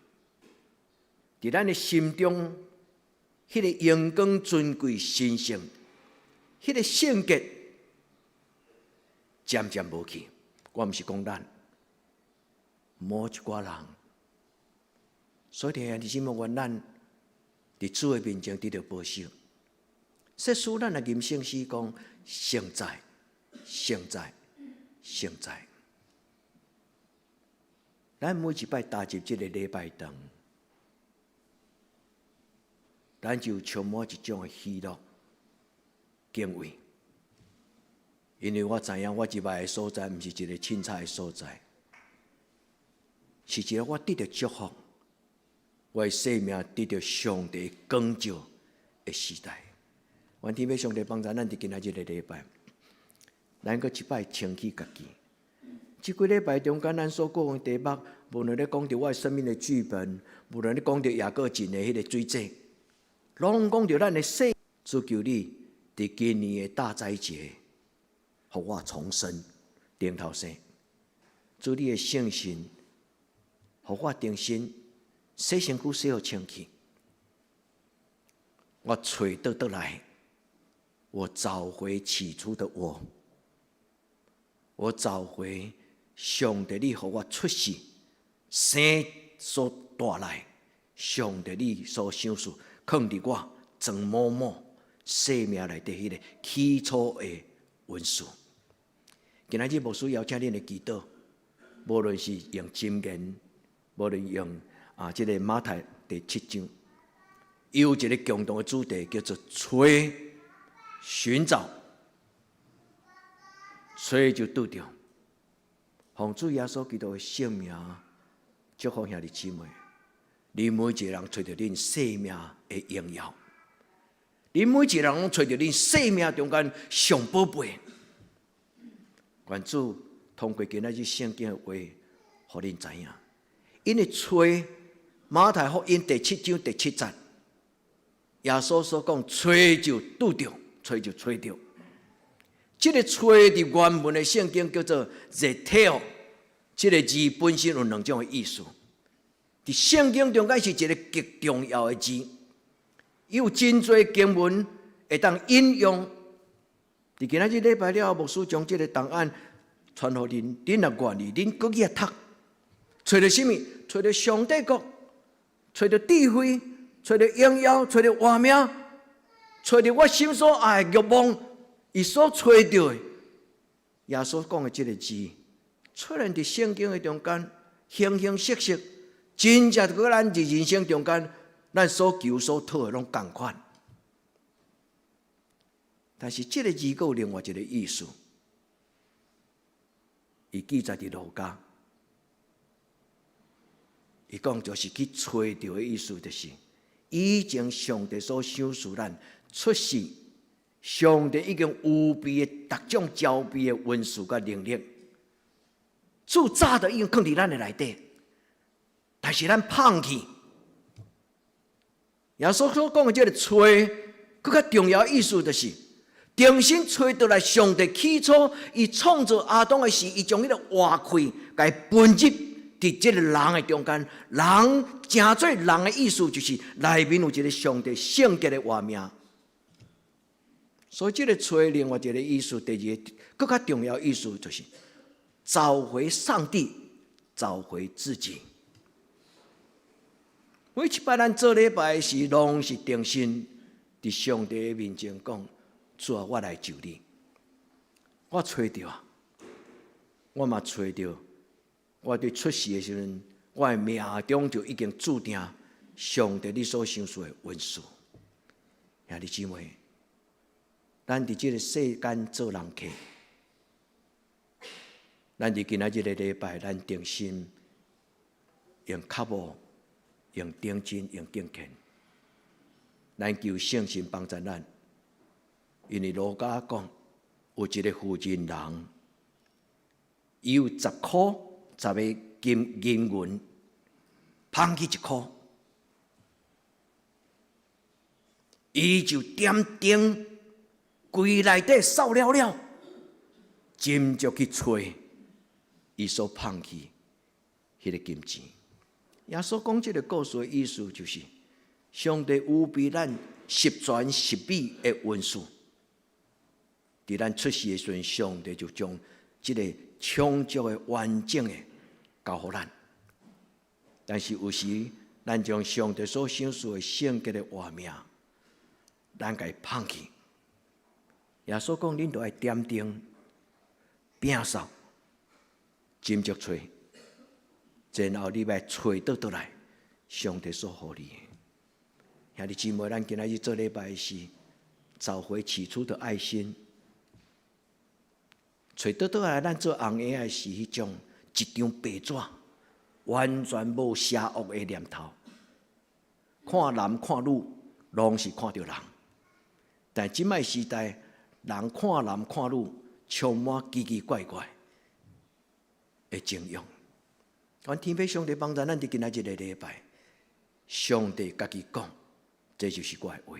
伫咱的心中，迄个阳光、尊贵、神圣，迄个圣洁，渐渐无去。我毋是讲咱，某一寡人。所以，弟兄姊妹，愿咱伫主的面前得到保守。说使咱的人生是讲圣在、圣在、圣在。咱每一摆踏入这个礼拜堂，咱就充满一种的喜乐、敬畏。因为我知影，我入来的所在，毋是一个凊彩的所在，是一个我得到祝福，我的生命得到上帝光照的时代。愿天父上帝帮助咱伫今仔日的礼拜，咱搁一摆清起家己。即几礼拜中间，咱所讲的题目，无论咧讲到我的生命的剧本，无论咧讲到雅各尽的迄个水祭，拢讲到咱的生。主求你伫今年的大斋节，互我重生，顶头生。主你的圣神，互我定心，洗身躯洗好清气。我找得来。我找回起初的我，我找回上帝你，互我出世生所带来，上帝你所想事，放伫我装某某生命内底迄个起初的温书。今仔日牧师邀请恁的祈祷，无论是用箴言，无论用这个马太第7章，有一个共同的主题叫做找。寻找，找就拄着。奉主耶稣基督的圣名，祝福兄弟姊妹，你每一个人找到恁生命的荣耀，你每一个人拢找到恁生命中间上宝贝。愿主通过今仔日圣经的话，互恁知影。因为找马太福音第7章第7节，耶稣所讲，找就拄着。找就找到，这个找伫原文的圣经叫做 zeteo， 这个字本身有两种的意思。伫圣经中间是一个极重要的字，有真多经文会当引用。伫今仔日礼拜了，牧师将这个档案传互恁，恁若愿意，恁搁去读，找到什么？找到上帝国，找到智慧，找到荣耀，找到活命。找到我心所爱的欲望，伊所找到的，耶稣讲的这个字，出现伫圣经的中间，形形色色，真正跟咱伫人生中间，咱所求所讨的拢同款。但是这个字有另外一个意思，伊记载伫路加，伊讲就是去找到的意思，就是以前上帝所赏赐咱。出世，上帝已经有备的各种招备的文书甲能力，主早就已经放伫咱的内底，但是咱放弃。耶稣所讲的这个找，更较重要的意思就是，重新找到来上帝起初伊创造亚当的时，伊将迄个活气，甲伊分入伫这个人的中间。人正做人的意思，就是内面有一个上帝圣洁的活命。所以，这个找另外一个意思，第二个更加重要的意思就是找回上帝，找回自己。每一摆咱做礼拜时，拢是定心伫上帝的面前讲：主啊，我来就你，我找到啊，我嘛找到。我伫出世的时阵，我的命中就已经注定上帝你所赏赐的恩赐。兄弟姊妹。咱伫这个世间做人客，咱伫今仔日的礼拜，咱定心用脚步、用定睛、用敬虔，咱求圣神帮助咱。因为路加讲，有一个负责人，伊有10块10个金银，捧去1块，伊就点灯，柜内底扫了了，斟酌去找伊所捧去迄个金钱。耶稣讲这个故事的意思就是，上帝有比咱十全十美的恩赐，伫咱出世的时阵，上帝就将这个充足的、完整的交予咱。但是有时，咱将上帝所赏赐的圣洁的活命，咱甲伊放弃。耶稣讲：恁着爱点灯、摒扫、斟酌找，然后你来找倒来，上帝所予你的。兄弟姊妹，咱今仔日做礼拜是找回起初的爱心。找倒来，咱做红爷的是迄种一张白纸，完全无邪恶的念头。看男看女，拢是看到人。但即摆时代，人看男看女，充满奇奇怪怪的情用。愿天父上帝帮助咱伫今仔日的礼拜，上帝家己讲，这就是我的话。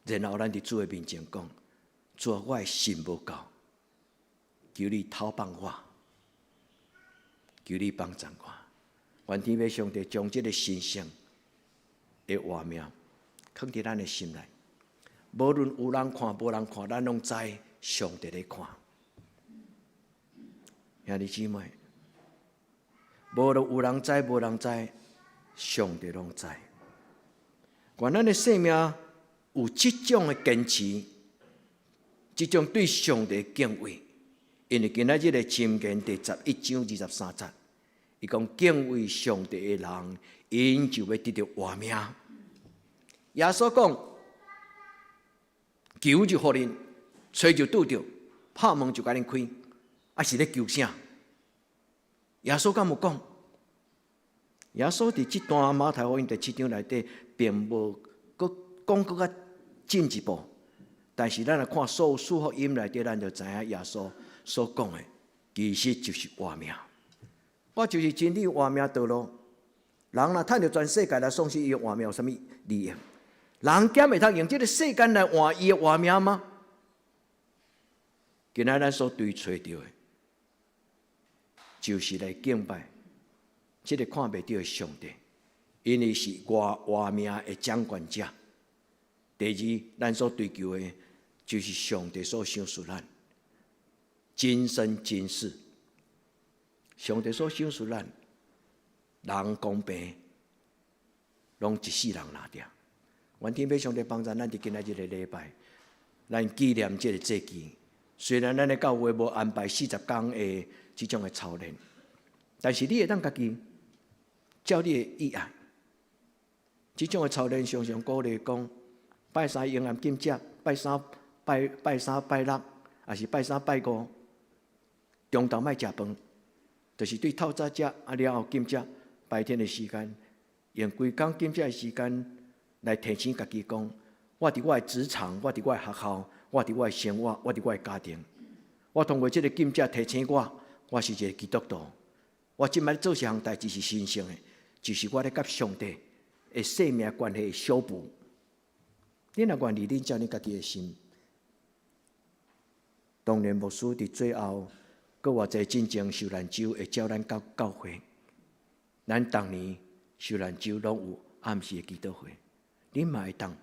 然后咱伫主的面前讲，主啊，我的心无够，求你透放我，求你帮助我。愿天父上帝将这个神圣的画面放伫咱的心内。无论有人看无人看，咱拢知上帝在看。兄弟姊妹，无论有人知无人知，上帝拢知。愿咱的生命有这种的坚持，这种对上帝的敬畏。因为今仔日的箴言第11章23节，伊讲敬畏上帝的人，因就要得到活命。耶稣讲，求就互恁，找就拄着，拍门就甲恁开。啊，是咧求啥？耶稣敢有讲？耶稣伫这段马太福音第7章内底，并无讲搁较进一步。但是咱来看所有四福音内底，咱就知影耶稣所讲的，其实就是活命。我就是真理、活命道路。人若趁着全世界来丧失伊的活命，有啥物利益？人敢会通用这个世间来换伊的活命吗？今仔咱所追找到的，就是来敬拜这个看袂到的上帝，因为是活命的掌权者。第二，咱所追求的，就是上帝所赏赐咱今生今世。上帝所赏赐咱，人公平，拢一世人拿掉。愿天父上帝帮助咱伫今仔日的礼拜，咱纪念这个节期。虽然咱的教会无安排40天的这种的操练，但是你会当家己照你的意爱，这种的操练常常鼓励讲，拜三迎来禁食，拜三拜六，还是拜三拜五，中昼莫食饭，就是对透早食，啊了后禁食，白天的时间，用规工禁食的时间来提醒家己讲，我伫我的职场，我伫我的学校，我伫我的生活，我伫我的家庭，我通过这个禁食提醒我是一个基督徒。我今摆做一项代志是神圣的，就是我咧甲上帝的生命关系的修补。你若愿意，你照你家己的心。当然，牧师伫最后，搁偌济进前受难周会召咱到教会。咱逐年受难周拢有暗时的祈祷会，你嘛会当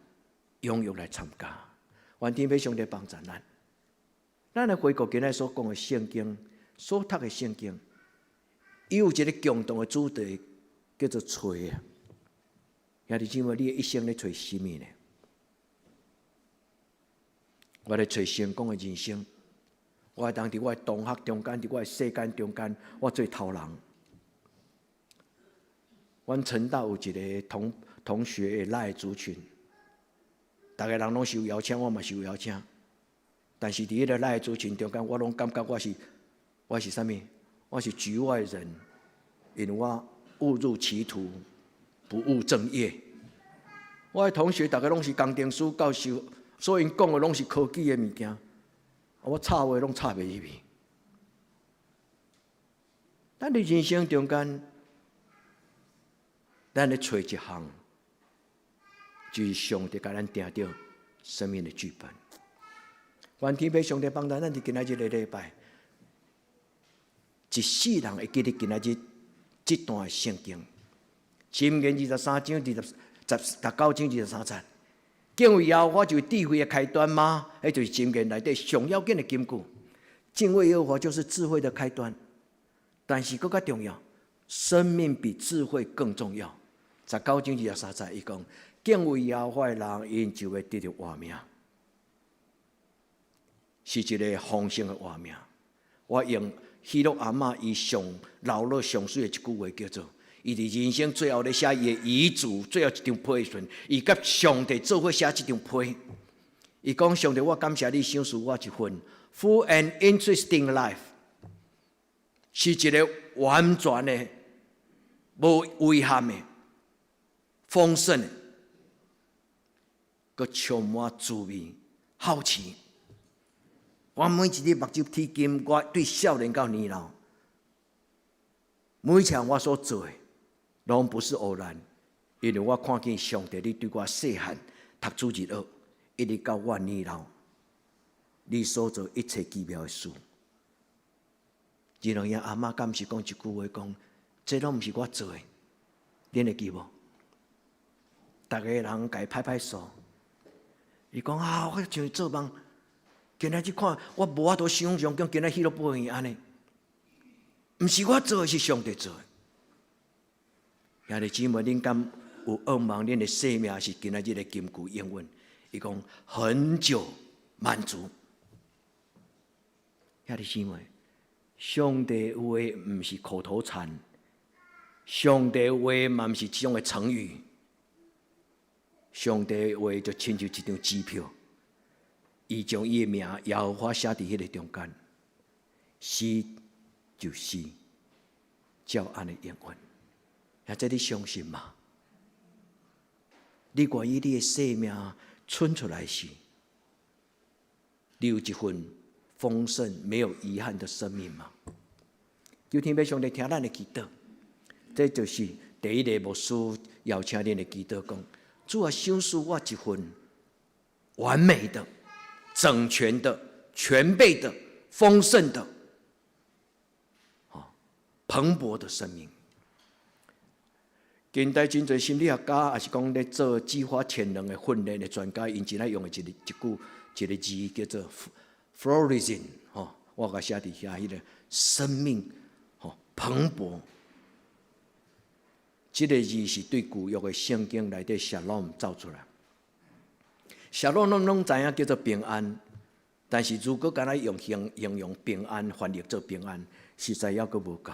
踊跃来参加。愿天父上帝帮助咱。咱来回顾今日所讲的圣经，所读的圣经，伊有一个共同的主题，叫做找啊。兄弟姊妹，你一生咧找什么呢？我咧找成功的人生。我会当伫我的同学中间，伫我的世间中间，我做头人。阮陈大有一个同学的赖族群，逐个人拢是有邀请，我嘛是有邀请。但是伫迄个赖族群中间，我拢感觉我是啥物？我是局外人，因为我误入歧途，不务正业。我的同学逐个拢是工程师、教授，所以因讲的拢是科技的物件。我插话拢插袂入去，咱的人生中间，咱咧找一项，就是上帝甲咱定着生命的剧本。愿天父上帝帮咱，咱伫今仔日的礼拜，一世人会记得今仔日这段圣经，箴言23章19章23节。敬畏耶和华就是智慧的开端吗？迄就是箴言内底上要紧的金句。敬畏耶和华就是智慧的开端，但是更加重要，生命比智慧更重要。19章23节，伊讲敬畏耶和华的人，因就会得到活命，是一个丰盛的活命。我用希洛阿嬷伊上老了上水的一句话叫做。伊伫人生最后咧写伊的遗嘱，最后一张批时阵，伊甲上帝做伙写这张批。伊讲：上帝，我感谢你赏赐我一份 full and interesting life， 是一个完全的、无遗憾的、丰盛的，佮充满滋味、好奇。我每一日目睭天金，我对少年到年老，每一项我所做的。拢不是偶然，因为我看见上帝，你对我细汉读主日学，一直到我年老，你所做一切奇妙的事。然后阿嬷敢是讲一句话，讲这拢毋是我做的，恁会记无？逐个人甲伊拍拍手，伊讲啊，我像做梦，今仔日看我无法度想象，讲今仔日都不会安尼，毋是我做的，是上帝做的。兄弟姊妹，恁敢有渴望恁的生命是今仔日的金句应允？伊讲很久满足。兄弟姊妹，上帝话毋是口头禅，上帝话嘛毋是这种的成语，上帝话就亲像一张支票，伊将伊的名耶和华写伫迄个中间，是就是，照安尼应允。这你相信吗？你愿意你的生命存出来时，你有一份丰盛、没有遗憾的生命吗？求天父上帝听咱的祈祷，这就是第一个牧师邀请恁的祈祷，讲主啊，赏赐我一份完美的、整全的、全备的、丰盛的、蓬勃的生命。近代真侪心理学家，也是讲咧做激发潜能的训练的专家，因真爱用的一个字叫做 flourishing， 我甲写伫遐，迄个生命蓬勃。这个字是对旧约的圣经内底沙龙造出来。沙龙拢知影叫做平安，但是如果敢若用形容平安翻译做平安，实在还阁无够。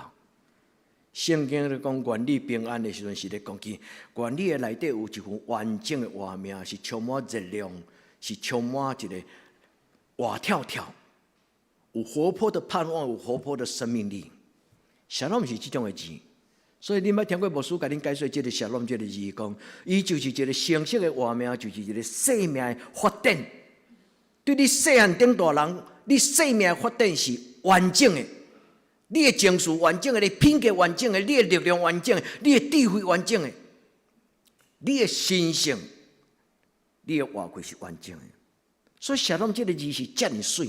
圣经咧讲原理平安的时阵，是咧讲起原理的内底有一份完整的活命，是充满热量，是充满一个活跳跳，有活泼的盼望，有活泼的生命力。沙龙是这种的字，所以你捌听过牧师甲恁解说这个沙龙这个字，讲伊就是一个成熟的活命，就是一个生命的发展。对你细汉顶大人，你生命的发展是完整的。你的情绪完整的，你的品格完整的，你的力量完整的，你的智慧完整的，你的心性，你的活过是完整的。所以沙龙这个字是这么水，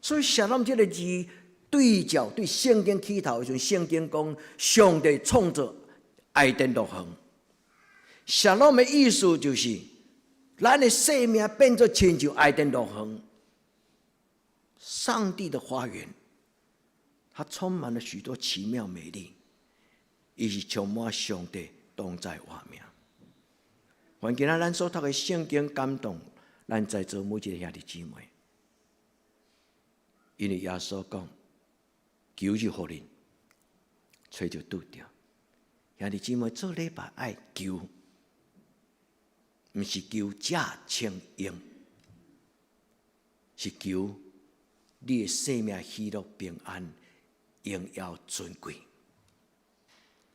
所以沙龙这个字对照对圣经起头的时候，圣经讲上帝创造爱登乐园。沙龙的意思就是，咱的生命变作亲像爱登乐园，上帝的花园。它充满了许多奇妙美丽，伊是充满上帝同在活命。愿今仔咱所读的圣经感动咱在座每一个兄弟姊妹，因为耶稣讲：“求就互恁，找就拄着。”兄弟姊妹做礼拜爱求，毋是求假清用，是求你的生命喜乐平安。荣耀尊贵，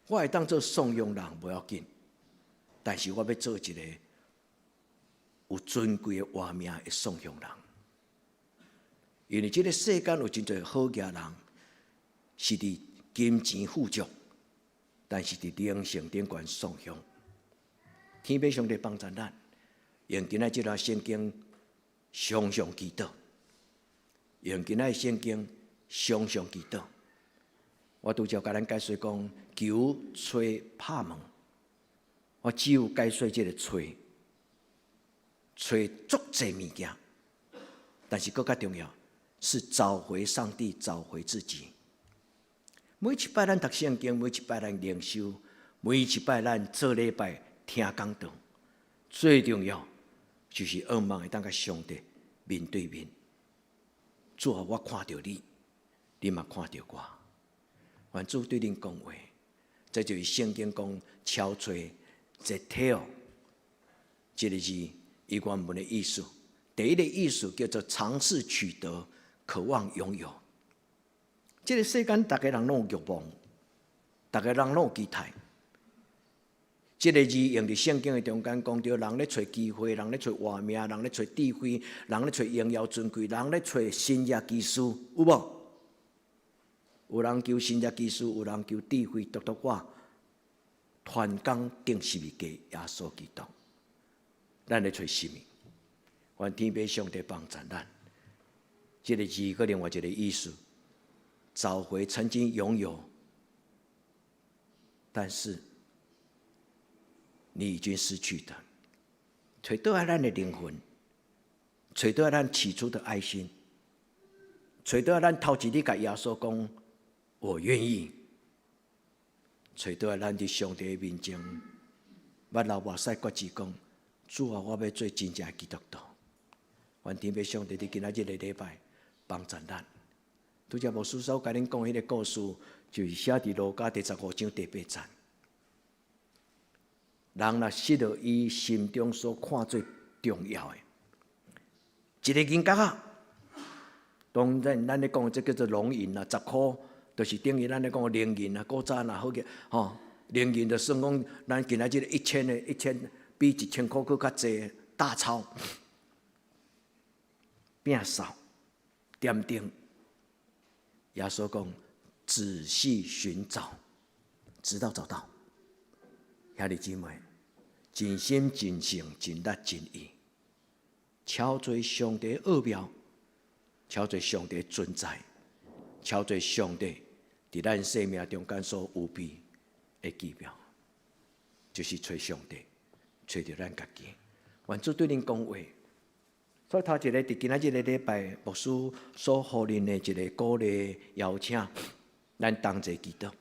我会当做颂扬人不要紧，但是我要做一个有尊贵的活命的颂扬人。因为这个世间有真侪好嘅人，是伫金钱富足，但是伫灵性顶悬丧凶。天父上帝帮助咱，用今仔这段圣经常常祈祷，用今仔圣经常常祈祷。我拄则甲咱解说讲，求吹拍门，我只有解说这个吹足济物件，但是更加重要是找回上帝，找回自己。每一摆咱读圣经，每一摆咱灵修，每一摆咱做礼拜听讲道，最重要就是渴望会当甲上帝面对面。主啊，我看到你，你嘛看到我。愿主对恁讲话，这就是圣经讲敲吹 zeteo 这个字，伊原文的意思。第一个意思叫做尝试取得，渴望拥有。这个世间，大家人拢有欲望，大家人拢有期待。这个字用伫圣经的中间，讲到人咧找机会，人咧找活命，人咧找智慧，人咧找荣耀尊贵，人咧找新业技术，有无？有人求新业技术，有人求智慧，独独我团工定是物价耶稣基督。咱咧找什么？愿天父上帝帮助咱。这个字个另外一个意思，找回曾经拥有，但是你已经失去的，找到咱的灵魂，找到咱起初的爱心，找到咱头一日甲耶稣讲我愿意，找到咱伫上帝的面前，捌流目屎决志讲，主啊，我要做真正的基督徒。愿天父上帝伫今仔日的礼拜帮助咱。拄则牧师所甲恁讲迄个故事，就是写伫路加第15章第8节。人若失了伊心中所看最重要的一个银角啊，当然咱咧讲这叫做龙银啦，10块，就是等于咱咧讲零银啊，古早啦好个零银就算讲咱今仔日1000比1000块佫较济大钞，变少，点点。耶稣讲，仔细寻找，直到找到。兄弟姊妹，真心真性真力真意，敲做上帝奥妙，敲做上帝存在，敲做上帝伫咱生命中间所有比的奇妙，就是找上帝，找到咱家己。愿主对恁讲话。所以头一个伫今仔日的礼拜，牧师所予恁的一个鼓励邀请，咱同齐祈祷。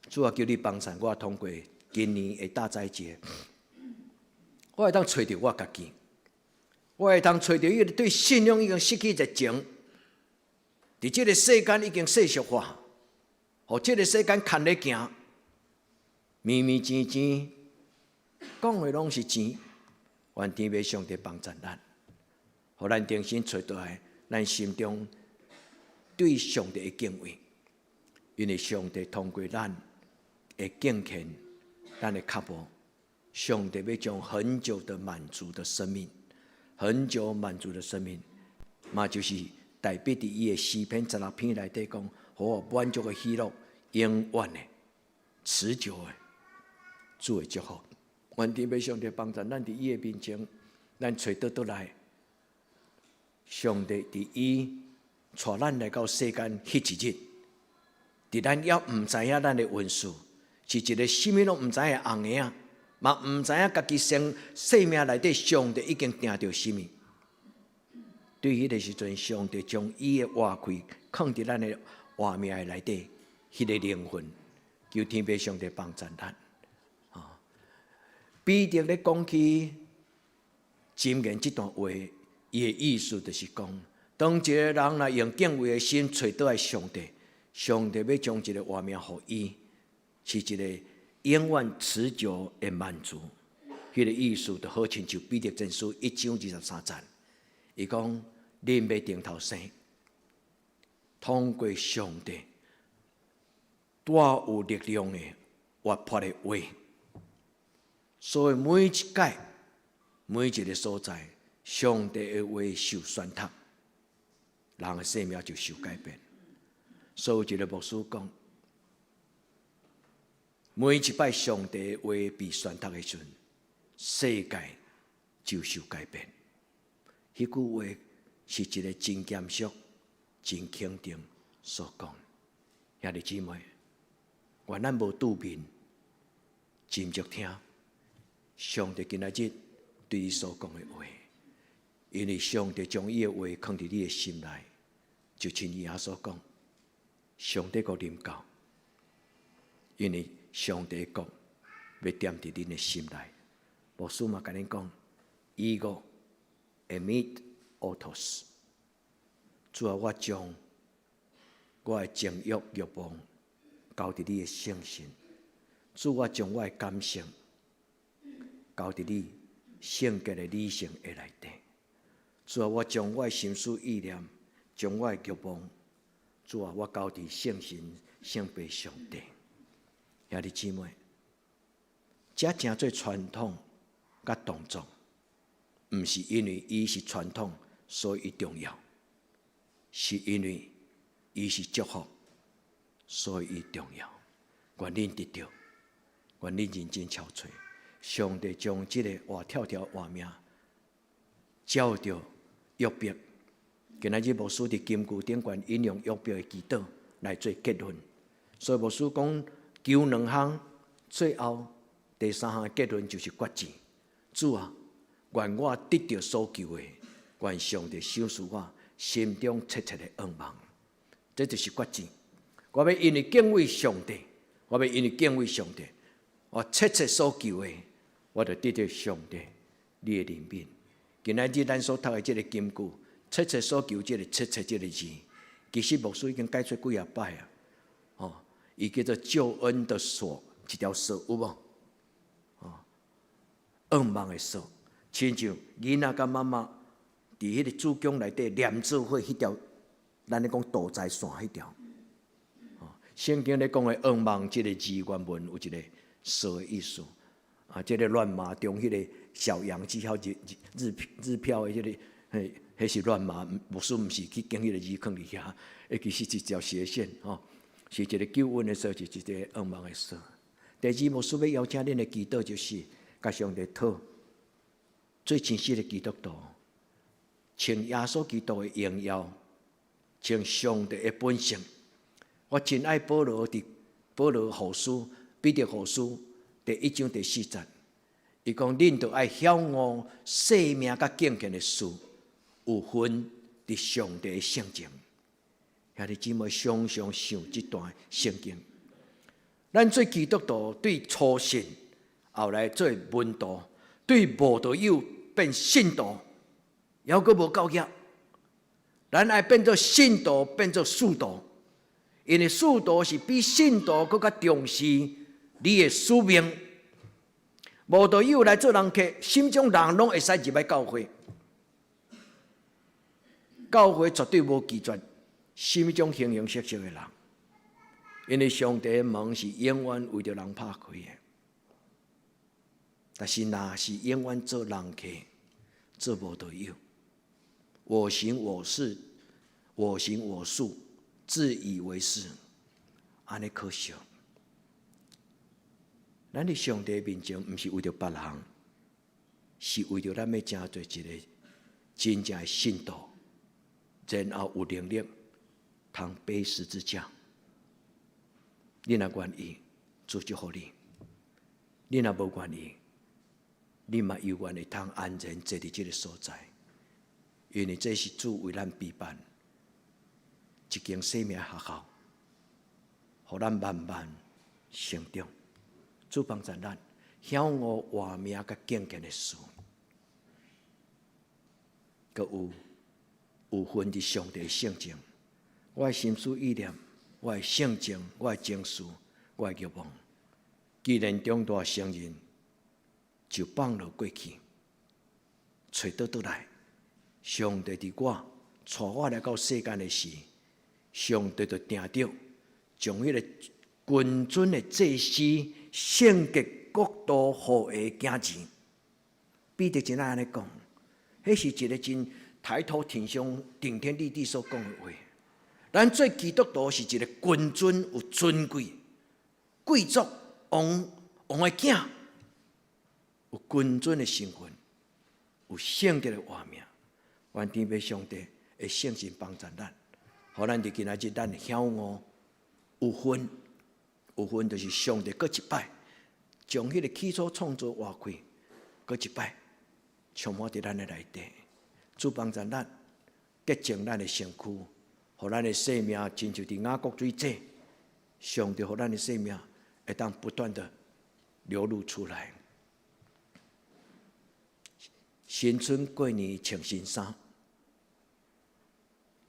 主啊，求你帮助我通过今年的大斋节，我会当找到我家己，我会当找到伊个对信仰已经失去热情，伫这个世间已经世俗化，互这个世间牵咧行，面面钱钱，讲的拢是钱。愿天父上帝帮助咱。互咱重新找到来咱心中对上帝的敬畏，因为上帝通过咱的敬虔，咱的脚步，上帝要将很久的满足的生命，很久满足的生命，嘛就是代表伫伊的诗篇16篇内底讲，互我满足的喜乐，永远的、持久的，主的祝福。愿天父上帝帮助咱伫伊的面前，咱找倒来。上帝伫伊带咱来到世间迄一日，伫咱还毋知影咱的运势是一个什么拢毋知影红个嘛毋知影家己生命内底上帝已经定着什么。对迄个时阵，上帝将伊的活气放伫咱的活命的内底，迄个灵魂，求天父上帝帮助咱。彼得咧讲起箴言这段话。伊的意思就是讲，当一个人若用敬畏的心找到来上帝，上帝要将一个活命予伊，是一个永远持久的满足。迄个意思就好亲像彼得前书1章23节，伊讲恁要顶头生，通过上帝带有力量的活泼的话，所以每一届每一个所在。上帝的话受宣读，人的生命就受改变。所以一个牧师讲，每一摆上帝的话被宣读的时阵，世界就受改变。迄句话是一个真严肃、真肯定所讲。兄弟姊妹，愿咱无拄面，斟酌听上帝今仔日对你所讲的话，因为上帝将伊的话放伫你的心内，就像伊遐所讲，上帝国临到，因为上帝的国要踮伫恁的心内。牧师嘛甲恁讲 ，ego emit autos。主啊，我将我的情欲欲望交伫你的圣心。主，我将我的感性交伫你圣洁的理性的内底。主啊，我将我的心思意念，将我的欲望，主啊，我交伫圣神圣父上帝。兄弟姊妹，这真做传统甲动作，毋是因为伊是传统，所以伊重要，是因为伊是祝福，所以伊重要。愿恁得到，愿恁认真憔悴。上帝将这个活跳跳活命，照着约伯。今仔日牧师伫金句顶悬引用约伯的祈祷来做结论，所以牧师讲求两项，最后第三项的结论就是决志。主啊，愿我得到所求的，愿上帝赏赐我心中切切的愿望。这就是决志。我要因为敬畏上帝，我要因为敬畏上帝，我切切所求的，我就得到上帝你的怜悯。今仔日咱所读的这个金句，切切所求这个切切这个字，其实牧师已经解出几啊摆啊。哦，伊叫做救恩的锁，一条锁有无？哦，愿望的锁，亲像囡仔甲妈妈伫迄个子宫内底连做伙迄条，咱咧讲道财线迄条。圣经咧讲的愿望，这个字原文有一个蛇的意思。啊，这个乱麻中迄个小羊只晓日飘的迄个，迄是乱麻，牧师毋是去经迄个字放伫遐，其实是一条斜线哦，是一个救恩的蛇，是一个愿望的蛇。第二，牧师要邀请恁的祈祷就是，甲上帝讨最真实的基督徒，穿耶稣基督的荣耀，穿上帝的本性。我真爱保罗伫保罗后书彼得后书第1章第4节，伊讲恁着爱晓悟生命甲敬虔的事，有份伫上帝的圣情。兄弟姊妹，常常想这段圣经。咱做基督徒对初信，后来做门徒，对无道友变信徒，还阁无够格。咱爱变做信徒，变做使徒。因为使徒是比信徒更加重视你的使命。无道友来做人客，心中人拢会使入来教会。教会绝对无拒绝心中形形色色的人，因为上帝的门是永远为着人拍开的。但是若是永远做人客，做无道友，我行我事，我行我素。自以为是，安尼可笑。咱伫上帝面前，毋是为着别人，是为着咱要成做一个真正的信徒，然后有能力通背十字架。你若愿意，主就互你；你若无愿意，你嘛犹原会通安然坐伫这个所在，因为这是主为咱备办。一间生命学校，互咱慢慢成长。主帮助咱晓悟活命甲敬虔的事，佮有份伫上帝的圣情。我的心思意念，我的圣情，我的情绪，我的欲望，既然长大成人，就放落过去，找倒来。上帝伫我带我来到世间的时，上帝就定着，将迄个君尊的祭司、圣洁国度护的镜子。彼得真爱安尼讲，迄是一个真抬头挺胸、顶天立地所讲的话。咱做基督徒是一个君尊有尊贵、贵族、王的囝，有君尊的身份，有圣洁的活命。愿天父上帝会圣神帮助咱，互咱伫今仔日咱晓悟有分，有分就是上帝搁一摆将迄个起初创造挖开，搁一摆充满伫咱的内底，主帮助咱洁净咱的身躯，互咱的生命亲像伫雅各水井，上帝互咱的生命会当不断的流露出来。新春过年穿新衫，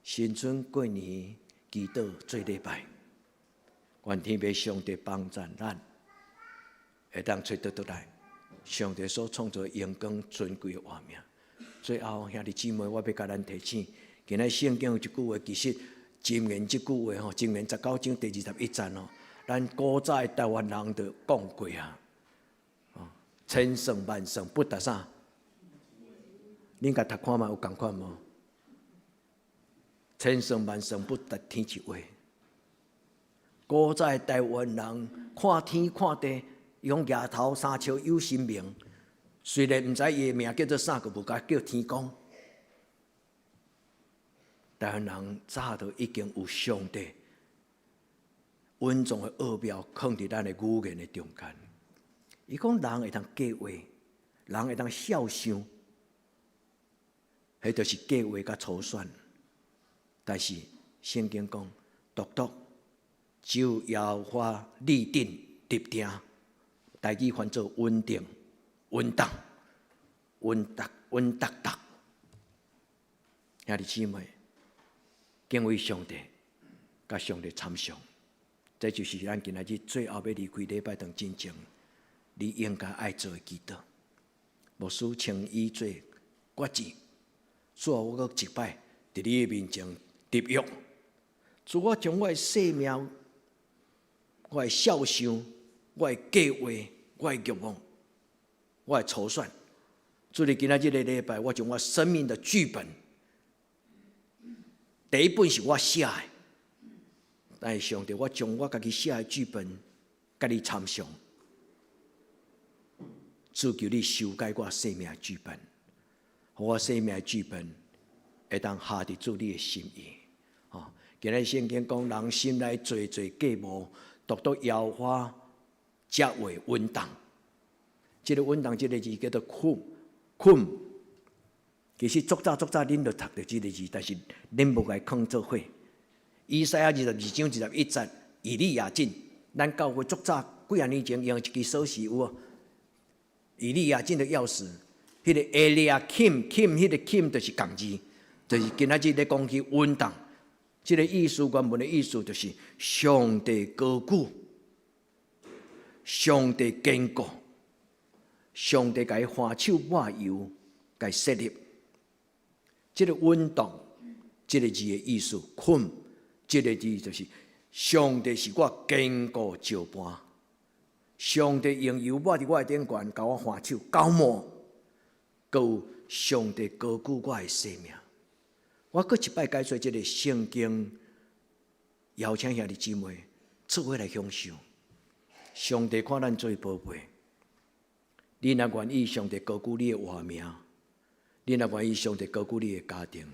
新春过年祈祷做礼拜，愿天父上帝帮助咱，会当找得来上帝所创造阳光尊贵的画面。最后，兄弟姊妹，我要甲咱提醒，今仔圣经有一句话，其实箴言这句话吼，箴言19章第21节吼，咱古早的台湾人就讲过啊，千胜万胜不得啥。恁甲读看嘛，有共款无？千胜万胜不得天一话。古早的台湾人看天看地，用夜头三笑有神明。虽然毋知伊的名叫做啥，个无甲叫天公。台湾人早就已经有上帝稳重的奥妙藏伫咱的语言的中间。伊讲人会当计划，人会当孝想。迄就是计划甲筹算，但是圣经讲，独只有耶和华立定立定，台语翻做稳定、稳当、稳当当。兄弟姊妹，敬畏上帝，甲上帝参详，这就是咱今仔日最后要离开礼拜堂进前，你应该爱做的祈祷。牧师请伊做决志。主啊，我搁一摆伫你的面前立约，主我将我的生命、我的孝想、我的计划、我的愿望、我的筹算，主你今仔日的礼拜，我将我生命的剧本，第一本是我写的，但是上帝，我将我家己写的剧本，甲你参详，主求你修改我生命的剧本。我生命的剧本会当下伫主你的心意。今日圣经讲，人心内做计谋，独耶和华才会稳当。这个稳当，这个字叫做困。其实早恁就读到这个字，但是恁无甲放做伙。以赛亚22章21节，以利亚敬，咱教会早几啊年前用一支锁匙有无？以利亚敬的钥匙。迄个埃利亚 Kim， 迄个 Kim 就是共字，就是今仔日咧讲起稳当。这个意思原文的意思就是上帝高举，上帝坚固，上帝甲伊花手抹油，甲伊设立。这个稳当，这个字的意思困，这个字就是上帝是我坚固石磐，上帝用油抹伫我的顶悬，甲我花手高抹。有上帝高举我的生命，我搁一摆解说这个圣经，邀请兄弟姊妹做伙来享受。上帝看咱做宝贝，你若愿意上帝高举你的活命，你若愿意上帝高举你的家庭，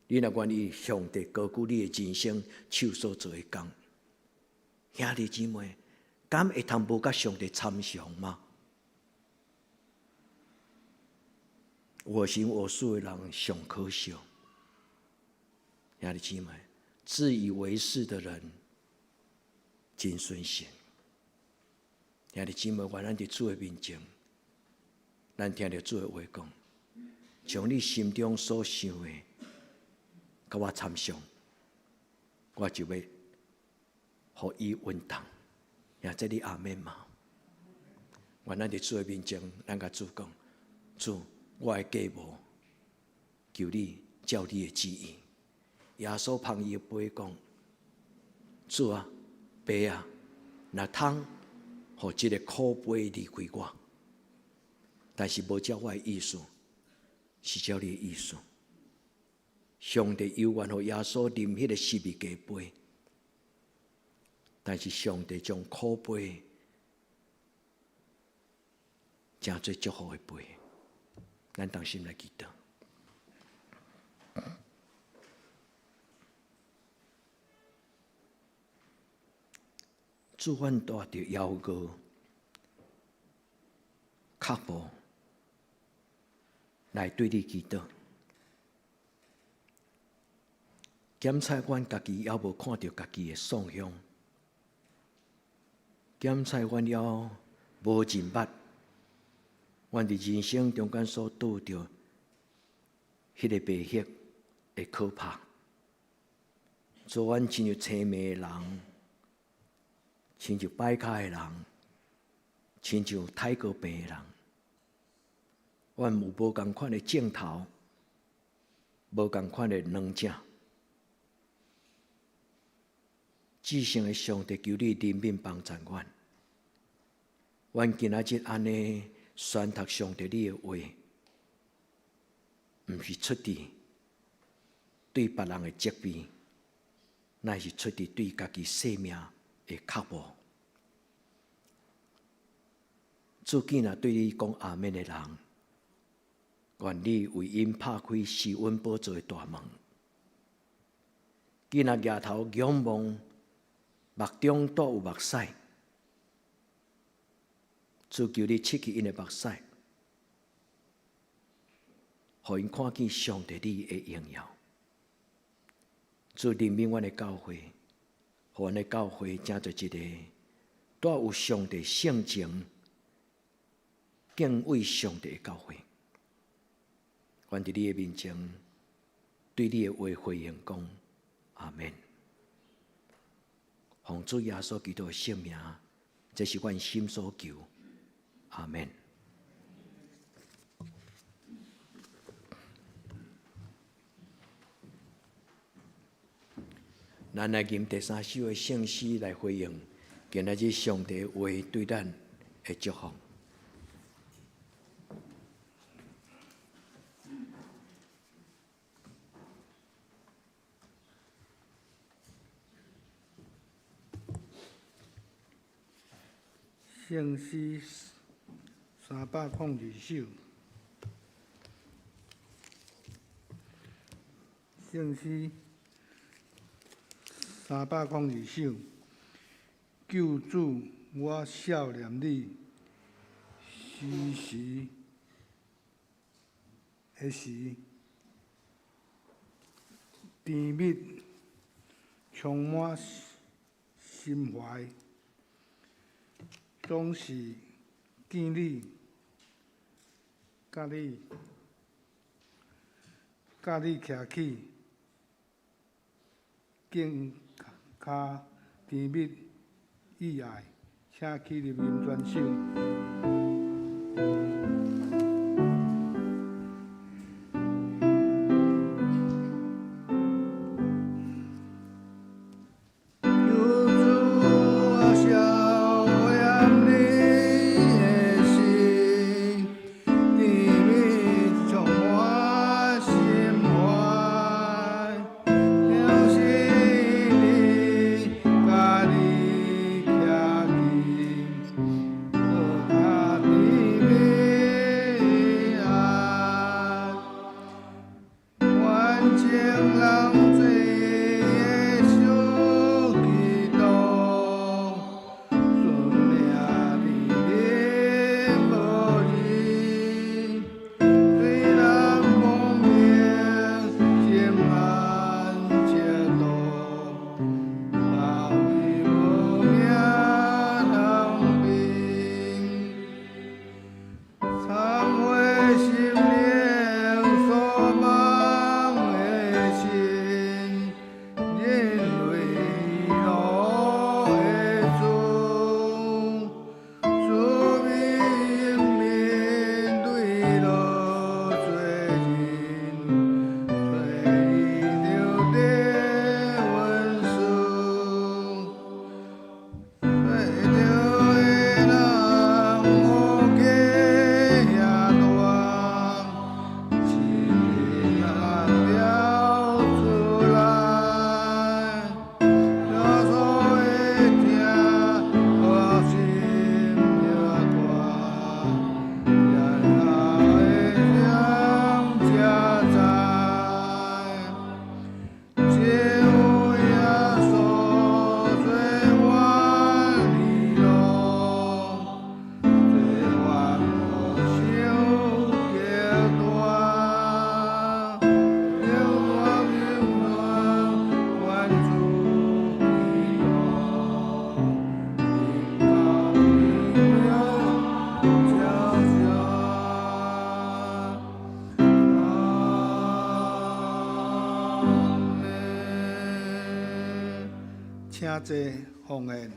你若愿意上帝高举你的人生手所做的工，兄弟姊妹，敢会通无甲上帝参详吗？我行我素的人上可笑，兄弟姊妹，自以为是的人真损失。兄弟姊妹，愿咱伫主的面前，咱听着主的话讲，将你心中所想的，甲我参详，我就要互伊稳当。也这里阿门嘛。愿咱伫主的面前，咱甲主讲，主。我的计谋，求你照你的旨意。耶稣捧伊的杯讲：主啊，杯啊，若通，互这个苦杯离开我，但是无照我的意思，是照你的意思。上帝有愿互耶稣啉迄个十字架杯，但是上帝将苦杯真侪祝福的杯。咱同心来祈祷。主，阮带着邀歌、脚步来对你祈祷，检查阮家己还无看到家己的丧向，检查阮还无认捌阮伫人生中间所拄着迄个白血的可怕，做阮亲像青梅的人，亲像摆卡的人，亲像太过病的人，阮有无共款的镜头，无共款的软正。至圣的上帝，求你怜悯帮助阮。阮今仔日安尼宣读上帝你的话，毋是出自对别人的责备，乃是出自对家己生命的刻薄。主见若对你讲阿们的人，愿你为因拍开施恩宝座的大门。见若额头仰望，目中都有目屎，主求你拭去因的目屎，互因看见上帝你的荣耀。主怜悯阮的教会，互阮的教会成做一个带有上帝性情、敬畏上帝的教会。愿伫你的面前，对你的话回应讲阿们。奉主耶稣基督的圣名，这是阮心所求。阿们。咱来吟第三首的圣诗来回应今仔日上帝的话对咱的祝福。圣诗302首，圣诗302首，救主，我少念你，时时的时，甜蜜充满心怀。总是见你，甲你徛起，敬骹甜蜜意爱，请起立吟全首。请坐奉献。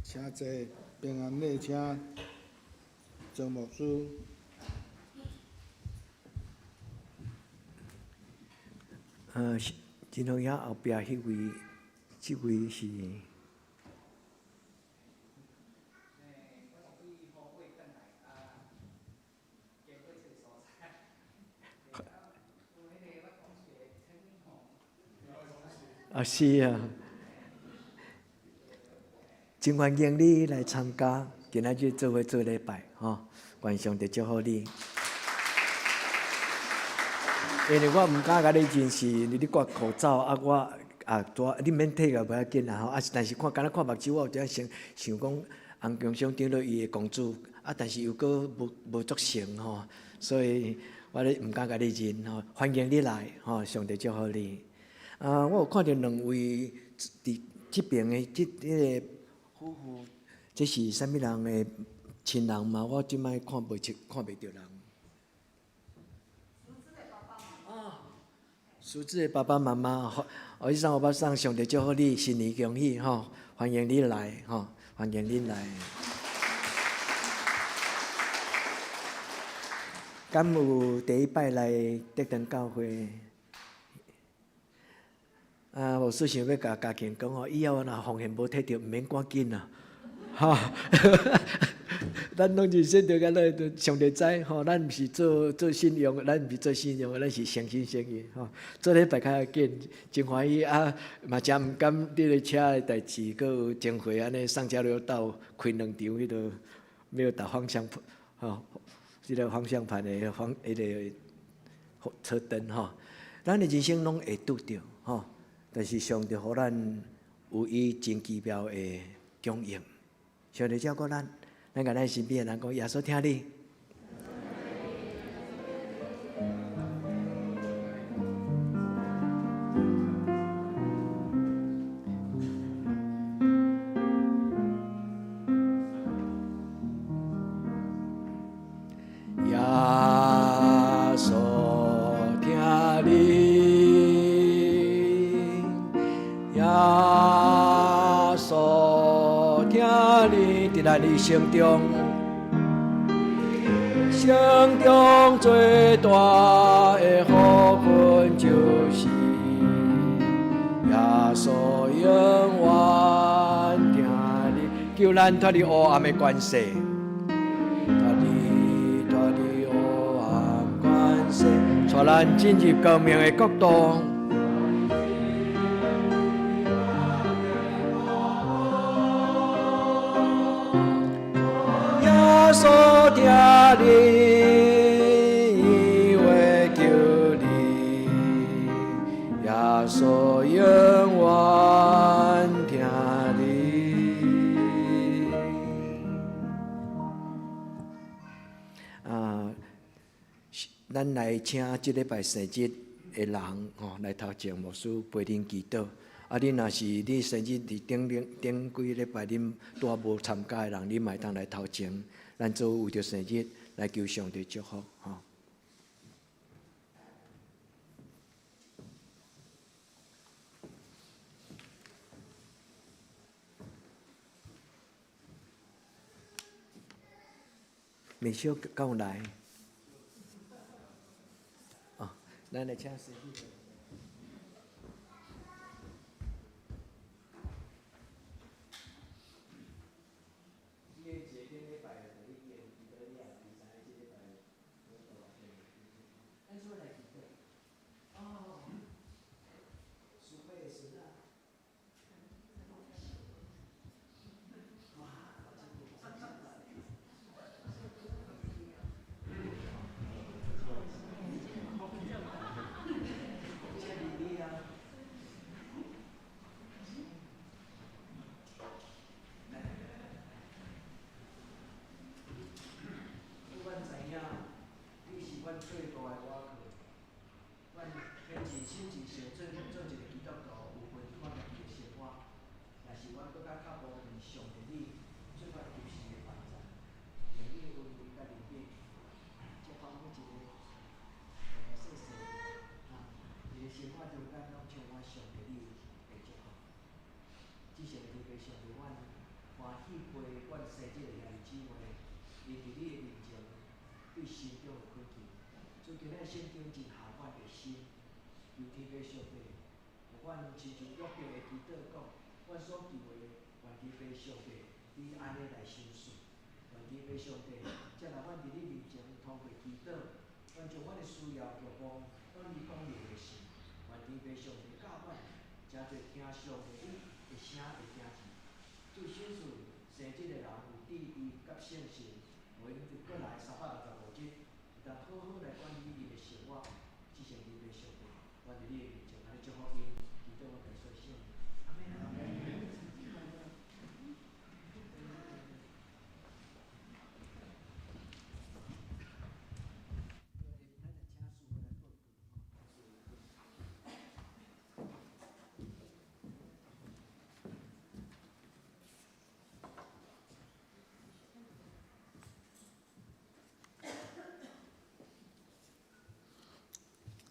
请坐，平安礼请张牧师。真好呀，后壁迄位，即位是。啊，是啊。真欢迎你来参加，今仔日做伙做礼拜，吼，愿上帝祝福你。因为我毋敢甲你认识，你挂口罩啊，我你免退个，无要紧啦吼。但是敢若看目睭，我有点想讲，红强想顶落伊的公主，但是又搁无足成吼，所以我咧毋敢甲你认吼。欢迎你来吼，上帝祝福你。我有看到两位伫即边的迄个。夫妇，这是啥物人的亲人嘛？我即摆看袂着人。苏子的爸爸妈妈，好，我上我爸上上帝祝福你，新年恭喜吼！欢迎你来吼，欢迎你来。敢有第一摆来德登教会？无事想要甲家庭讲吼，以后若奉献无摕着，毋免赶紧啦。哈，咱拢是信着个咱上帝知吼，咱毋是做信用，咱毋是做信用，咱是诚心诚意吼。做礼拜较紧，真欢喜啊！嘛真毋甘你个车的代志，佮有前回安尼上交流道开2场迄个没有打方向盘吼，即个方向盘的迄个车灯吼，咱的人生拢会拄着吼，但是上帝互咱有伊真奇妙的供应，上帝照顾咱。咱甲咱身边的人讲，耶稣听你。耶稣听你，耶稣听你。伫咱的心中，心中最大的福分就是耶稣永远听你，求咱脱离黑暗的关系，脱离黑暗关系，带咱进入光明的国度。耶稣听你，会救你，耶稣永远听你。咱来请这礼拜生日的人吼，来头前牧师陪恁祈祷。你若是你生日伫顶几礼拜恁拄无参加的人，你嘛当来头前。咱做为着生日来求上帝祝福吼。美秀刚来，咱来请生日。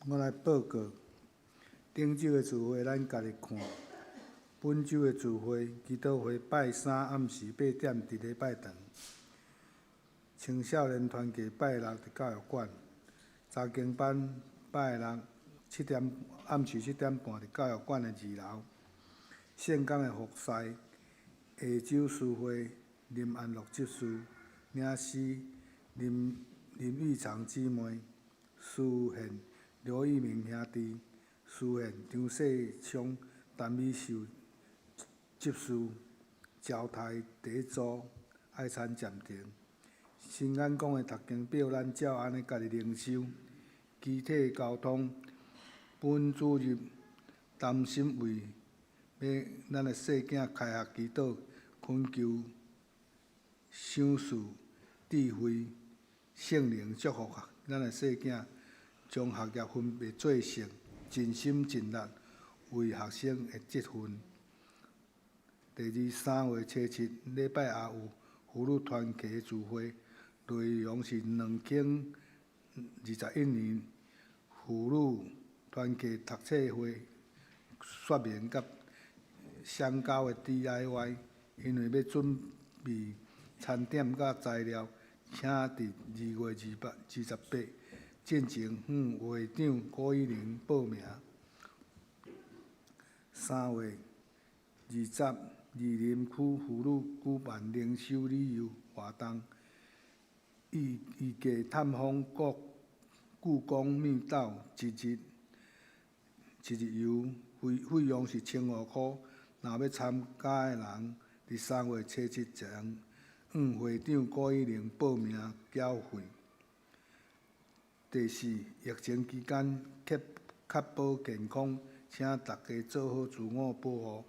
我来报告，顶周的聚会咱家己看。本周的聚会，祈祷会拜三暗时8点伫礼拜堂，青少年团契拜六伫教育馆，查经班拜六暗时7点半伫教育馆的2楼，圣港的服侍，下周诗会林安乐执事、领事林玉长姊妹、思宪刘一鸣兄弟、思宪张世昌、陈美秀执事、交台第一组爱参暂停。新安宫的读经表，咱照安尼家己灵修。机体交通，本主任担心为要咱的细囝开学祈祷，恳求赏赐智慧、圣灵祝福咱的细囝，将学业分别做成，尽心尽力为学生的积分。第3月初7礼拜也有妇女团契聚会，内容是2021年妇女团契读册会说明甲相交的 DIY， 因为要准备餐点甲材料，请伫2月28进前向会长郭依玲报名。3月20宜林区妇女举办灵修旅游活动，预计探访故宫庙斗一日游，费用是1500块。若要参加的人，伫3月初7前向会长郭依玲报名缴费。第4，疫情期间确保健康，请大家做好自我保护。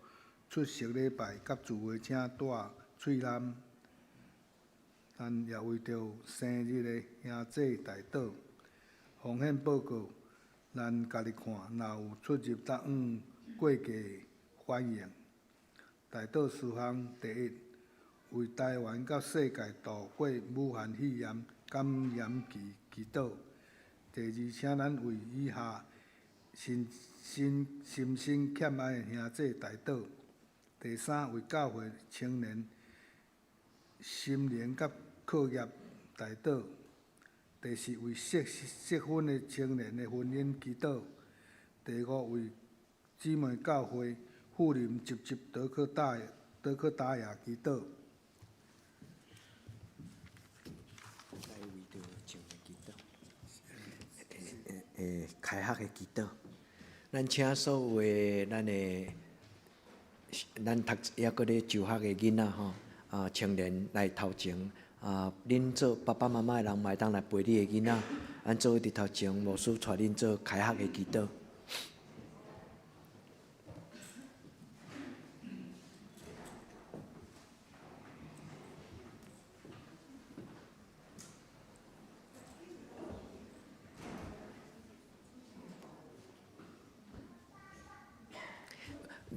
出席礼拜甲聚会，请戴喙蓝。咱也为着生日的兄弟代祷，风险报告，咱家己看，若有出入答应过价反映。代祷事项第1，为台湾甲世界度过武汉肺炎感染期祈祷。第2，请咱为以下心身欠爱的兄弟代祷。第3，为教会青年心灵甲课业代祷。第4，为适婚的青年的婚姻祈祷。第5，为姊妹教会妇人集德科大雅祈祷。开学的祈祷，咱请所有的咱读也搁咧就学的囡仔吼，青年来头前，恁做爸爸妈妈的人嘛会当来陪你的囡仔，咱做伫头前，牧师带恁做开学的祈祷。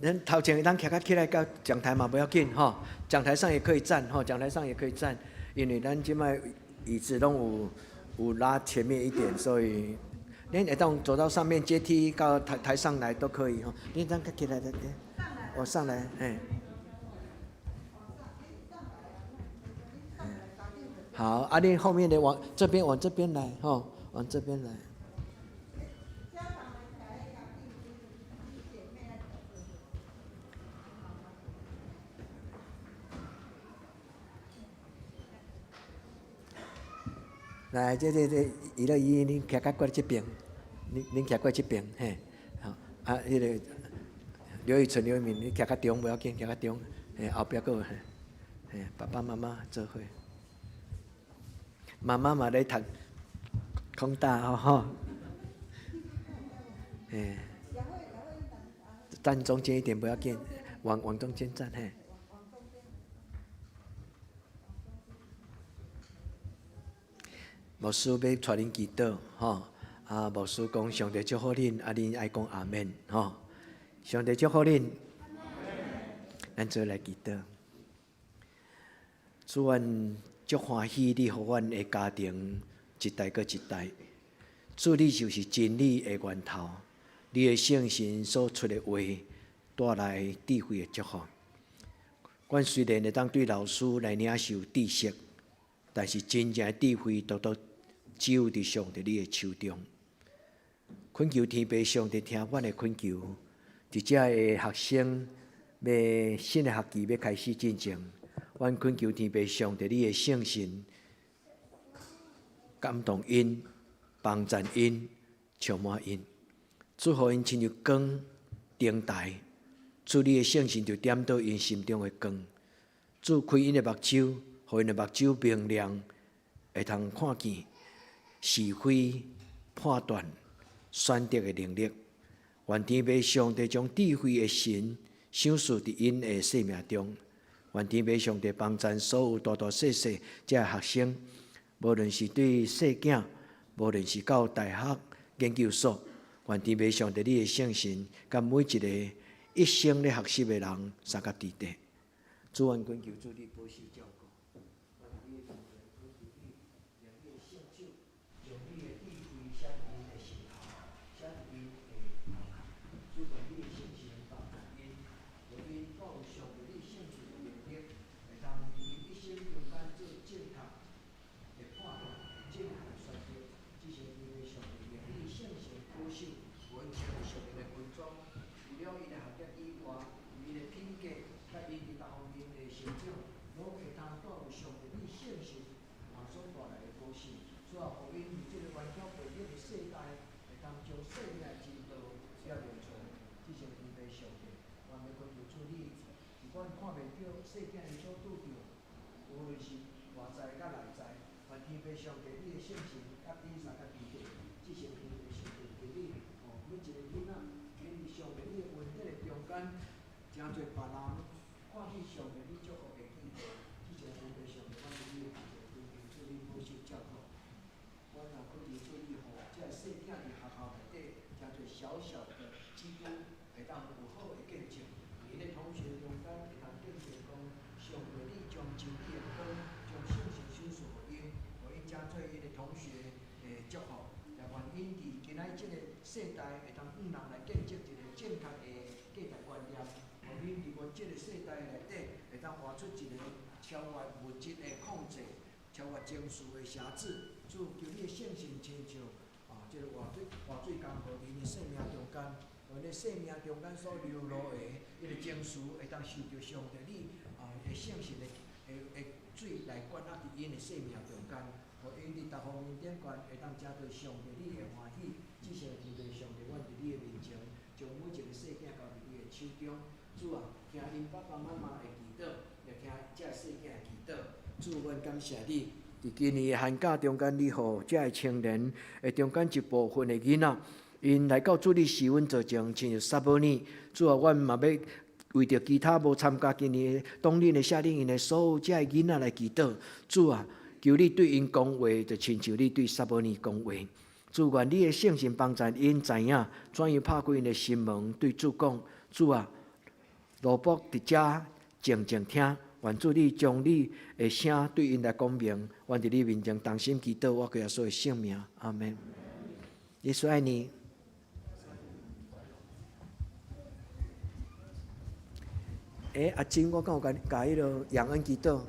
咱头前咱徛起来到讲台嘛不要紧吼，讲台上也可以站吼，讲台上也可以站，因为咱即摆椅子拢有拉前面一点，所以恁会当走到上面阶梯到台上来都可以吼。恁当起来的，我上来，好，恁后面的往这边来吼，往这边来。来，这，伊乐姨，恁徛过来这边，恁徛过这边，嘿，好，迄个刘玉纯、刘一鸣，你徛较中不要紧，徛较中，后壁个，爸爸妈妈做伙，妈妈嘛咧读空大吼，站中间一点不要紧，往中间站，嘿。牧师要带恁祈祷，牧师讲上帝祝福恁，恁爱讲阿门，上帝祝福恁，咱做来祈祷。主，阮足欢喜，你互阮的家庭一代搁一代。主，你就是真理的源头，你的圣神所出的话，带来智慧的祝福。阮虽然会当对老师来领受知识，但是真正的智慧只有伫上帝你的手中。恳求天父上帝听阮的恳求，伫遮的学生要新的学期要开始进前，阮恳求天父上帝，你的圣神感动因、帮助因、充满因，祝福因亲像光灯台，主你的圣神就点到因心中的光，主开因的目睭，互因的目睭明亮，会通看见是非、判断、选择的能力。愿天父上帝将智慧的神赏赐伫因的生命中。愿天父上帝帮助所有大大小小这学生，无论是对细囝，无论是到大学研究所，愿天父上帝你的圣神，甲每一个一生咧学习的人三甲地地。主愿恳求主你保守照顾。世代会当人来见证一个正确的价值观念，互恁伫我即个世代内底会当活出一个超越物质的控制、超越情绪的辖制。主求你的圣神亲像即个活水江河伫恁生命中间，互恁生命中间所流露的迄个情绪会当受到上帝你的圣神的水来灌压伫因的生命中间，互因伫逐方面顶悬会当食到上帝你的欢喜。只是天父上帝，阮伫你的面前，将每一个细囝交伫你的手中。主啊，听因爸爸妈妈的祈祷，也听这细囝的祈祷。主，阮感谢你，伫今年的寒假中间，你互这个青年的中间一部分的囡仔，因来到主你侍阮做证，亲像撒母耳。主啊，阮嘛要为着其他无参加今年的冬令的夏令营的所有这个囡仔来祈祷。主啊，求你对因讲话，就亲像你对撒母耳讲话。主愿你的圣神帮助因知影，怎样拍开因的心门，对主讲：主啊，奴仆伫遮静静听。愿主你将你的声对因来讲明。愿伫你面前同心祈祷，我耶稣的圣名，阿门。耶稣爱你。阿金，我敢有甲迄个杨恩祈祷。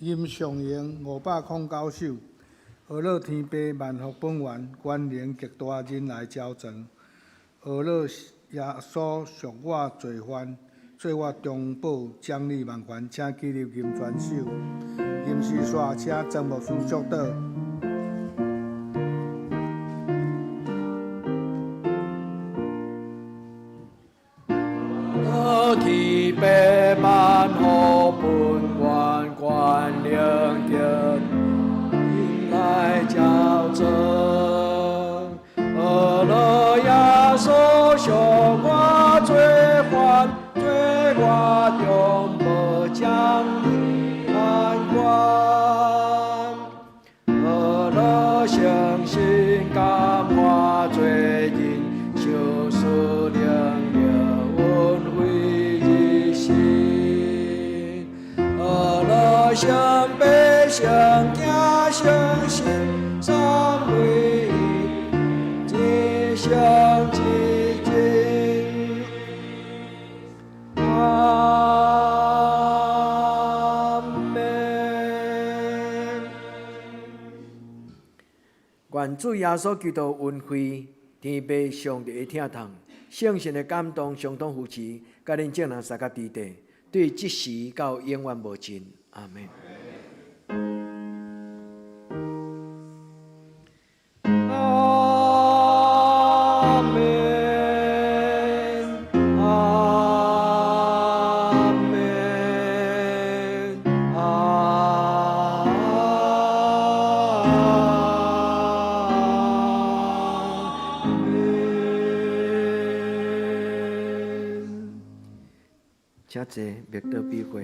任上营509首，俄勒天父万福本源，关联极大人来交战。俄勒耶稣赎我罪犯，做我中保，奖励万权，请记入任全首。任是煞，请曾牧师祝祷。天父万福本源，关联极人来交战。俄勒耶稣赎我罪犯，做我中保，奖励万权。俄勒诚心感化罪人，救赎灵运回日心。俄勒相背相惊相信，三位一，皆相寂静。愿主耶稣基督恩惠、天父上帝的疼痛、圣神的感动，相同扶持，甲恁正人三甲地地，对即时到永远无尽。阿门。请坐，灭道必会。